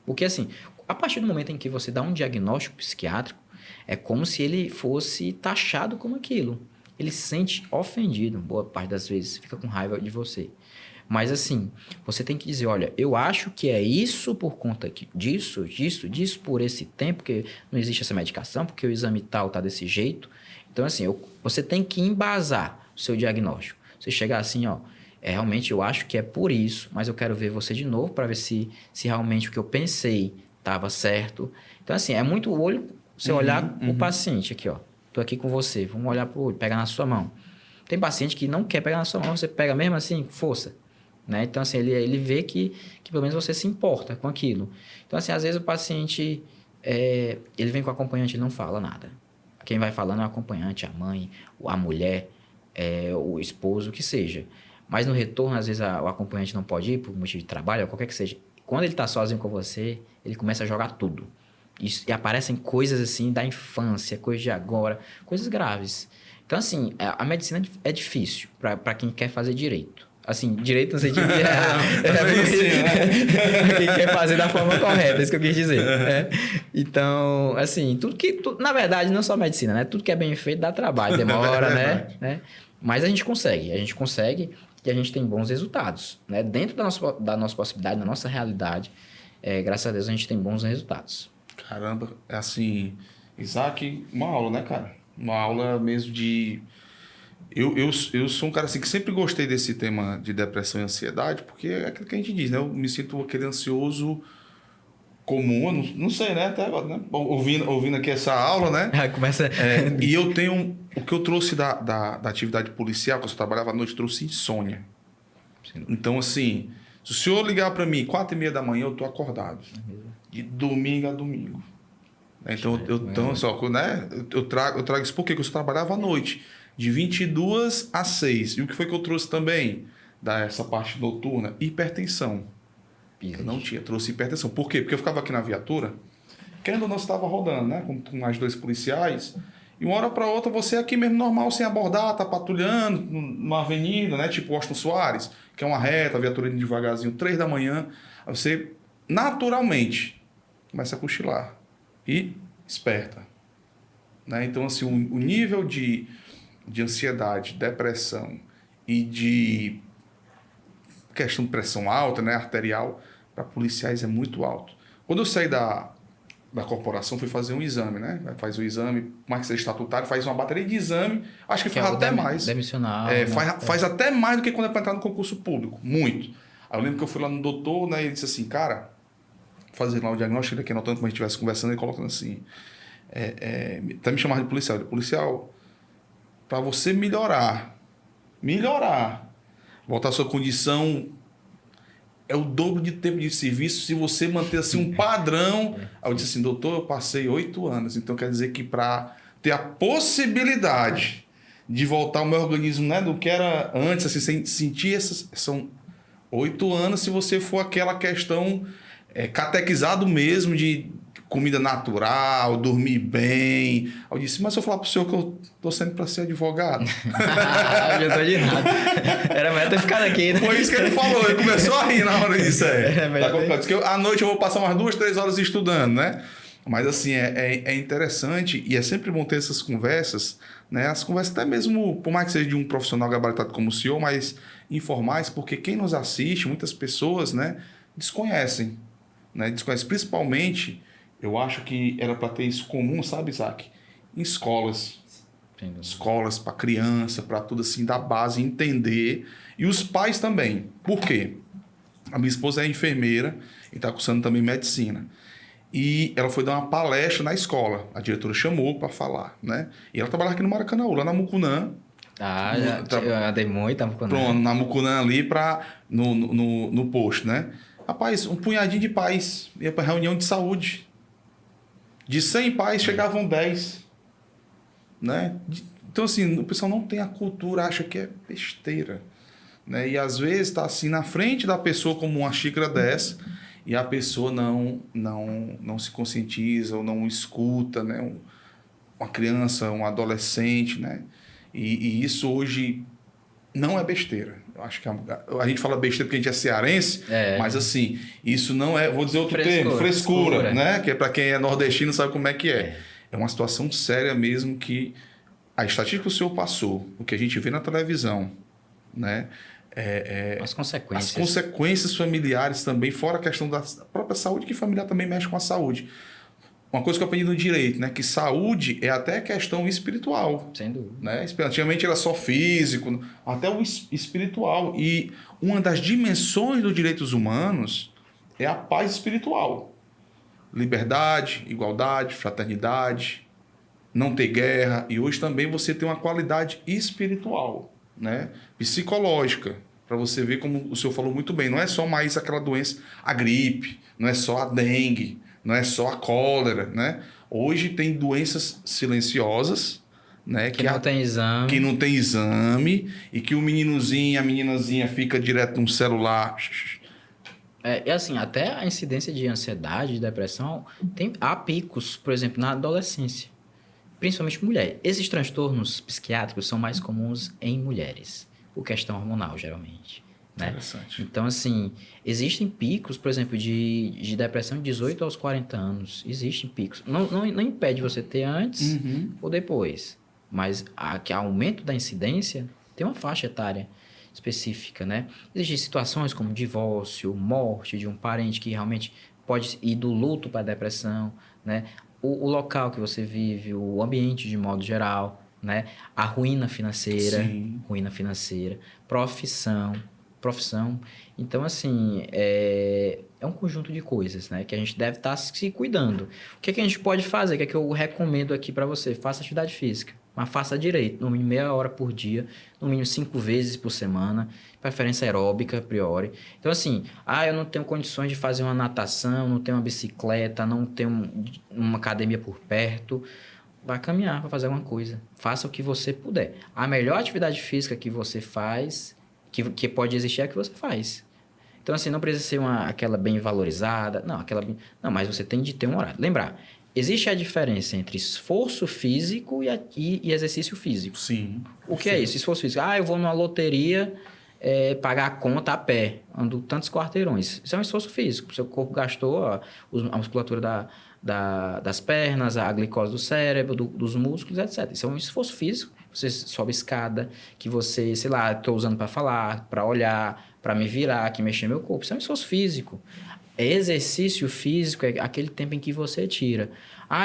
Porque, assim, a partir do momento em que você dá um diagnóstico psiquiátrico, é como se ele fosse taxado como aquilo. Ele se sente ofendido, boa parte das vezes, fica com raiva de você. Mas assim, você tem que dizer, olha, eu acho que é isso por conta disso por esse tempo, porque não existe essa medicação, porque o exame tal tá desse jeito. Então assim, você tem que embasar o seu diagnóstico. Você chegar assim, ó, realmente eu acho que é por isso, mas eu quero ver você de novo para ver se realmente o que eu pensei estava certo. Então assim, é muito o olho, você olhar o paciente aqui, ó. Tô aqui com você, vamos olhar pro olho, pegar na sua mão. Tem paciente que não quer pegar na sua mão, você pega mesmo assim, força. né? Então, assim, ele vê que pelo menos você se importa com aquilo. Então, assim, às vezes o paciente, ele vem com o acompanhante e não fala nada. Quem vai falando é o acompanhante, a mãe, a mulher, o esposo, o que seja. Mas no retorno, às vezes, o acompanhante não pode ir por motivo de trabalho, ou qualquer que seja. Quando ele está sozinho com você, ele começa a jogar tudo. E aparecem coisas assim da infância, coisas de agora, coisas graves. Então, assim, a medicina é difícil para quem quer fazer direito. Assim, direito no sentido de... quem quer fazer da forma correta, é isso que eu quis dizer. Né? Então, assim, na verdade, não só medicina, né? Tudo que é bem feito dá trabalho, demora, né? Mas a gente consegue e a gente tem bons resultados. Né? Dentro da nossa possibilidade, da nossa realidade, graças a Deus, a gente tem bons resultados. Caramba, é assim, Isaac, uma aula, né, cara? Uma aula mesmo de... Eu sou um cara assim que sempre gostei desse tema de depressão e ansiedade, porque é aquilo que a gente diz, né? Eu me sinto aquele ansioso comum, eu não sei, né? Até agora, né? Ouvindo aqui essa aula, né? Começa... E eu tenho... O que eu trouxe da atividade policial, que eu trabalhava à noite, trouxe insônia. Sim. Então, assim, se o senhor ligar para mim 4h30 da manhã, eu tô acordado. De domingo a domingo. Então, eu trago isso porque eu trabalhava à noite, de 22 a 6. E o que foi que eu trouxe também dessa parte noturna? Hipertensão. Eu não tinha, trouxe hipertensão. Por quê? Porque eu ficava aqui na viatura, querendo ou não, estava rodando, né? Com mais 2 policiais. E uma hora para outra, você aqui mesmo normal, sem abordar, tá patrulhando numa avenida, né? Tipo Washington Soares, que é uma reta, a viatura indo devagarzinho, 3 da manhã. Aí você, naturalmente, começa a cochilar e esperta. Né? Então, assim, o nível de ansiedade, depressão e de questão de pressão alta, né, arterial, para policiais é muito alto. Quando eu saí da corporação, fui fazer um exame, né? Faz o exame, como é que você é estatutário, faz uma bateria de exame, acho que faz até mais. Demissional. Faz até mais do que quando é para entrar no concurso público, muito. Aí eu lembro que eu fui lá no doutor, né, e ele disse assim, cara, fazer lá o diagnóstico, ele aqui anotando, como a gente estivesse conversando, ele colocando assim, até me chamava de policial. Policial, para você melhorar, voltar à sua condição, é o dobro de tempo de serviço se você manter assim um padrão. Aí eu disse assim, doutor, eu passei 8 anos, então quer dizer que para ter a possibilidade de voltar ao meu organismo, né, do que era antes, assim, sentir são 8 anos se você for aquela questão catequizado mesmo de comida natural, dormir bem. Eu disse, mas se eu falar pro senhor que eu tô saindo para ser advogado. Já tô de nada. Era melhor ter ficado aqui, né? Foi isso que ele falou, ele começou a rir na hora disso aí. Disse que à noite eu vou passar umas 2, 3 horas estudando, né? Mas assim, é interessante e é sempre bom ter essas conversas, né? As conversas até mesmo, por mais que seja de um profissional gabaritado como o senhor, mas informais, porque quem nos assiste, muitas pessoas, né, desconhecem, principalmente, eu acho que era para ter isso comum, sabe, Isaac? Em escolas. Sim. Escolas para criança, para tudo assim, da base, entender. E os pais também. Por quê? A minha esposa é enfermeira e está cursando também medicina. E ela foi dar uma palestra na escola. A diretora chamou para falar, né? E ela trabalhava aqui no Maracanã, lá na Mucunã. Eu andei muito na Mucunã. Pronto, na Mucunã ali, no posto, né? Rapaz, um punhadinho de pais ia para reunião de saúde. De 100 pais, chegavam 10. Né? Então, assim, o pessoal não tem a cultura, acha que é besteira. Né? E, às vezes, está assim na frente da pessoa como uma xícara dessa e a pessoa não se conscientiza ou não escuta, né? Uma criança, um adolescente, né? E isso hoje não é besteira. Eu acho que a gente fala besteira porque a gente é cearense, mas assim, isso não é, vou dizer outro termo, frescura, né? Que é para quem é nordestino sabe como é que é. É uma situação séria mesmo que a estatística que o senhor passou, o que a gente vê na televisão, né? As consequências. As consequências familiares também, fora a questão da própria saúde, que familiar também mexe com a saúde. Uma coisa que eu aprendi no direito, né? Que saúde é até questão espiritual. Sem dúvida. Né? Antigamente era só físico, até o espiritual. E uma das dimensões dos direitos humanos é a paz espiritual. Liberdade, igualdade, fraternidade, não ter guerra. E hoje também você tem uma qualidade espiritual, né? Psicológica. Para você ver como o senhor falou muito bem, não é só mais aquela doença, a gripe, não é só a dengue, não é só a cólera, né? Hoje tem doenças silenciosas, né? Que não tem exame. Que não tem exame e que o meninozinho, a meninazinha fica direto num celular. E assim, até a incidência de ansiedade, de depressão, há picos, por exemplo, na adolescência. Principalmente mulher. Esses transtornos psiquiátricos são mais comuns em mulheres, por questão hormonal, geralmente. Né? Interessante. Então, assim, existem picos, por exemplo, de depressão de 18 aos 40 anos. Existem picos. Não impede você ter antes ou depois. Mas que aumento da incidência tem uma faixa etária específica, né? Existem situações como divórcio, morte de um parente que realmente pode ir do luto para a depressão, né? O local que você vive, o ambiente de modo geral, né? A ruína financeira, profissão. Então, assim, é um conjunto de coisas, né? Que a gente deve estar se cuidando. O que é que a gente pode fazer? O que é que eu recomendo aqui para você? Faça atividade física, mas faça direito, no mínimo meia hora por dia, no mínimo 5 vezes por semana, preferência aeróbica, a priori. Então, assim, eu não tenho condições de fazer uma natação, não tenho uma bicicleta, não tenho uma academia por perto. Vai caminhar para fazer alguma coisa. Faça o que você puder. A melhor atividade física que você faz, que pode existir, é a que você faz. Então, assim, não precisa ser aquela bem valorizada. Não, mas você tem de ter um horário. Lembrar, existe a diferença entre esforço físico e exercício físico. Sim. O que é isso? Esforço físico. Eu vou numa loteria pagar a conta a pé. Ando tantos quarteirões. Isso é um esforço físico. O seu corpo gastou a musculatura das pernas, a glicose do cérebro, dos músculos, etc. Isso é um esforço físico. Você sobe escada, que você, sei lá, estou usando para falar, para olhar, para me virar, que mexer meu corpo. Isso é um esforço físico. Exercício físico é aquele tempo em que você tira.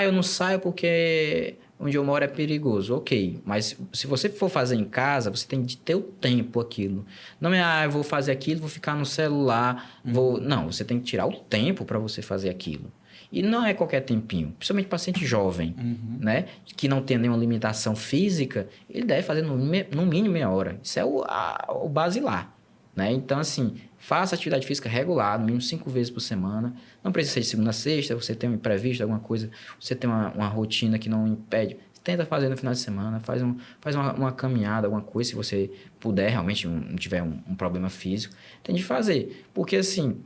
Eu não saio porque onde eu moro é perigoso. Ok, mas se você for fazer em casa, você tem de ter o tempo aquilo. Não é, eu vou fazer aquilo, vou ficar no celular. Não, você tem que tirar o tempo para você fazer aquilo. E não é qualquer tempinho, principalmente paciente jovem, né? Que não tem nenhuma limitação física, ele deve fazer no mínimo meia hora. Isso é o basilar, né? Então, assim, faça atividade física regular, no mínimo 5 vezes por semana. Não precisa ser de segunda a sexta, você tem um imprevisto, alguma coisa, você tem uma rotina que não impede. Tenta fazer no final de semana, faz uma caminhada, alguma coisa, se você puder, realmente não tiver um problema físico. Tente fazer, porque assim,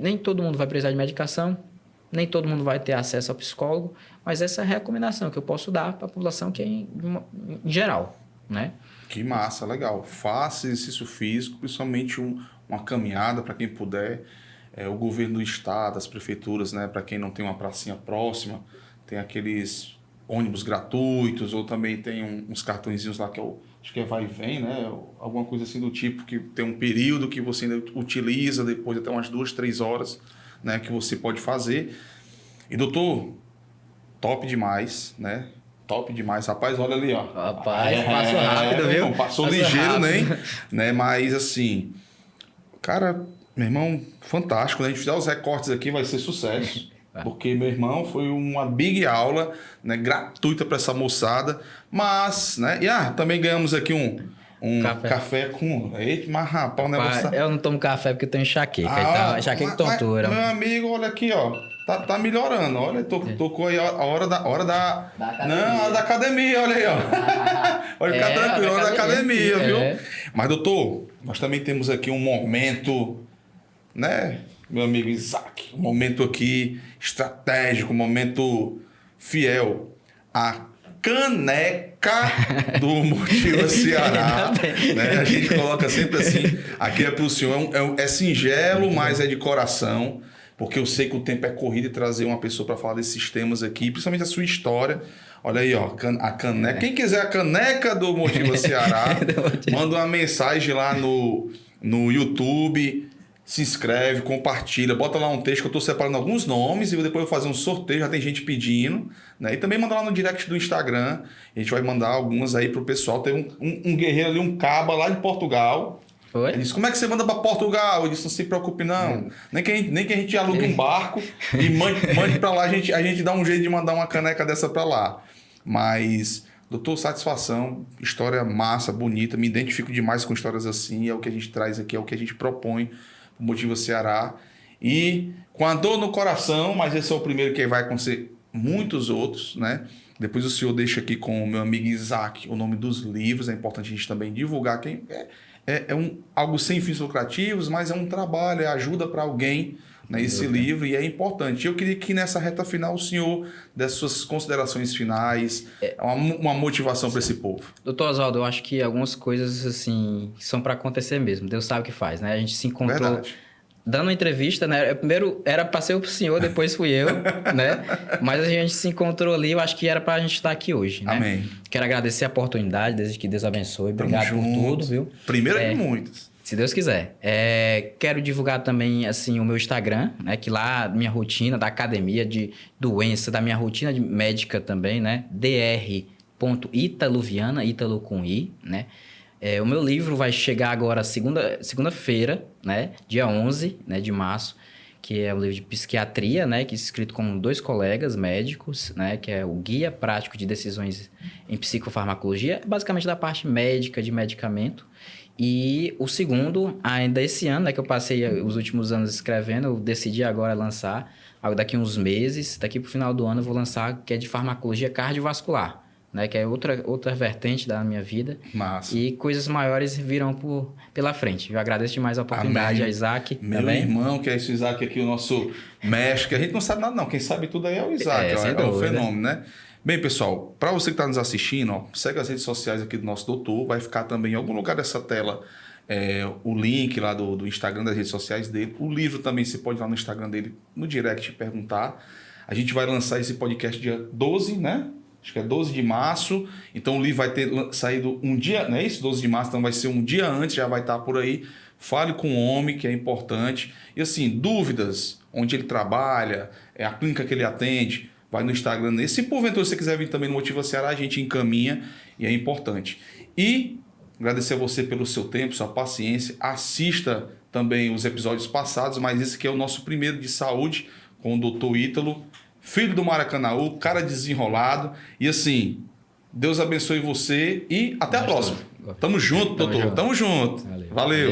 nem todo mundo vai precisar de medicação, nem todo mundo vai ter acesso ao psicólogo, mas essa é a recomendação que eu posso dar para a população que é em geral, né? Que massa, legal. Faça exercício físico, principalmente uma caminhada para quem puder. O governo do estado, as prefeituras, né, para quem não tem uma pracinha próxima, tem aqueles ônibus gratuitos, ou também tem uns cartõezinhos lá que acho que vai e vem, né? Alguma coisa assim do tipo, que tem um período que você ainda utiliza, depois até umas 2, 3 horas, né? Que você pode fazer. E doutor, top demais, né? Top demais. Rapaz, olha ali, ó. Rapaz, passou rápido, viu? Não, passou ligeiro, né? Mas assim, cara, meu irmão, fantástico, né? A gente fizer os recortes aqui, vai ser sucesso. Porque, meu irmão, foi uma big aula, né, gratuita para essa moçada. Mas, né? E também ganhamos aqui um café com leite, mas rapaz, o negócio... Eu não tomo café porque eu tenho enxaqueca. Enxaqueca e tontura. Meu amigo, olha aqui, ó. Tá melhorando. Olha, tocou aí a hora da academia. Não, a hora da academia, olha aí, ó. Pode ficar tranquilo, a hora da academia, viu? Mas, doutor, nós também temos aqui um momento, né, meu amigo Isaac? Um momento aqui estratégico, um momento fiel. A caneca do Motiva Ceará. Né? A gente coloca sempre assim, aqui é pro senhor, é singelo, mas é de coração. Porque eu sei que o tempo é corrido e trazer uma pessoa para falar desses temas aqui, principalmente a sua história. Olha aí, ó, a caneca. Quem quiser a caneca do Motiva Ceará, manda uma mensagem lá no YouTube, se inscreve, compartilha, bota lá um texto que eu estou separando alguns nomes e depois eu vou fazer um sorteio, já tem gente pedindo, né? E também manda lá no direct do Instagram, a gente vai mandar algumas aí pro pessoal. Tem um guerreiro ali, um caba lá de Portugal. Oi? Ele disse, como é que você manda para Portugal? Eu disse, não se preocupe não. Nem que a gente alugue um barco e mande para lá, a gente dá um jeito de mandar uma caneca dessa para lá. Mas, Doutor, satisfação, história massa, bonita, me identifico demais com histórias assim, é o que a gente traz aqui, é o que a gente propõe pro Motiva Ceará. E com a dor no coração, mas esse é o primeiro que vai acontecer muitos outros, né? Depois o senhor deixa aqui com o meu amigo Isaac o nome dos livros, é importante a gente também divulgar quem algo sem fins lucrativos, mas é um trabalho, é ajuda para alguém, né, esse livro, e é importante. Eu queria que nessa reta final o senhor desse suas considerações finais, uma motivação para esse povo. Doutor Oswaldo, eu acho que algumas coisas assim são para acontecer mesmo. Deus sabe o que faz, né? A gente se encontrou Verdade. dando uma entrevista, né? Primeiro era para ser o senhor, depois fui eu, né? Mas a gente se encontrou ali, eu acho que era para a gente estar aqui hoje, né? Amém. Quero agradecer a oportunidade, desde que Deus abençoe. Obrigado por tudo, viu? Primeira de muitas. Se Deus quiser. Quero divulgar também, assim, o meu Instagram, né? Que lá, minha rotina da academia de doença, da minha rotina de médica também, né? dr.italuviana, Ítalo com I, né? O meu livro vai chegar agora segunda-feira, né? Dia 11, né, de março, que é um livro de psiquiatria, né? Que é escrito com 2 colegas médicos, né? Que é o Guia Prático de Decisões em Psicofarmacologia, basicamente da parte médica de medicamento. E o segundo, ainda esse ano, né, que eu passei os últimos anos escrevendo, eu decidi agora lançar, daqui uns meses, daqui para o final do ano eu vou lançar, que é de farmacologia cardiovascular, né, que é outra vertente da minha vida. Massa. E coisas maiores virão pela frente. Eu agradeço demais a oportunidade, Amém. a Isaac. Meu irmão, que é esse Isaac aqui, o nosso mestre, que a gente não sabe nada não, quem sabe tudo aí é o Isaac, é o fenômeno, né? Bem, pessoal, para você que está nos assistindo, ó, segue as redes sociais aqui do nosso doutor, vai ficar também em algum lugar dessa tela o link lá do Instagram, das redes sociais dele. O livro também você pode ir lá no Instagram dele, no direct, perguntar. A gente vai lançar esse podcast dia 12, né? Acho que é 12 de março. Então o livro vai ter saído um dia, não é isso? 12 de março, então vai ser um dia antes, já vai estar por aí. Fale com o homem, que é importante. E assim, dúvidas, onde ele trabalha, a clínica que ele atende, vai no Instagram dele. Se porventura você quiser vir também no Motiva Ceará, a gente encaminha e é importante. E agradecer a você pelo seu tempo, sua paciência. Assista também os episódios passados, mas esse aqui é o nosso primeiro de saúde com o Dr. Ítalo, filho do Maracanaú, cara desenrolado. E assim, Deus abençoe você e até a próxima. Tamo junto, doutor. Tamo junto. Valeu.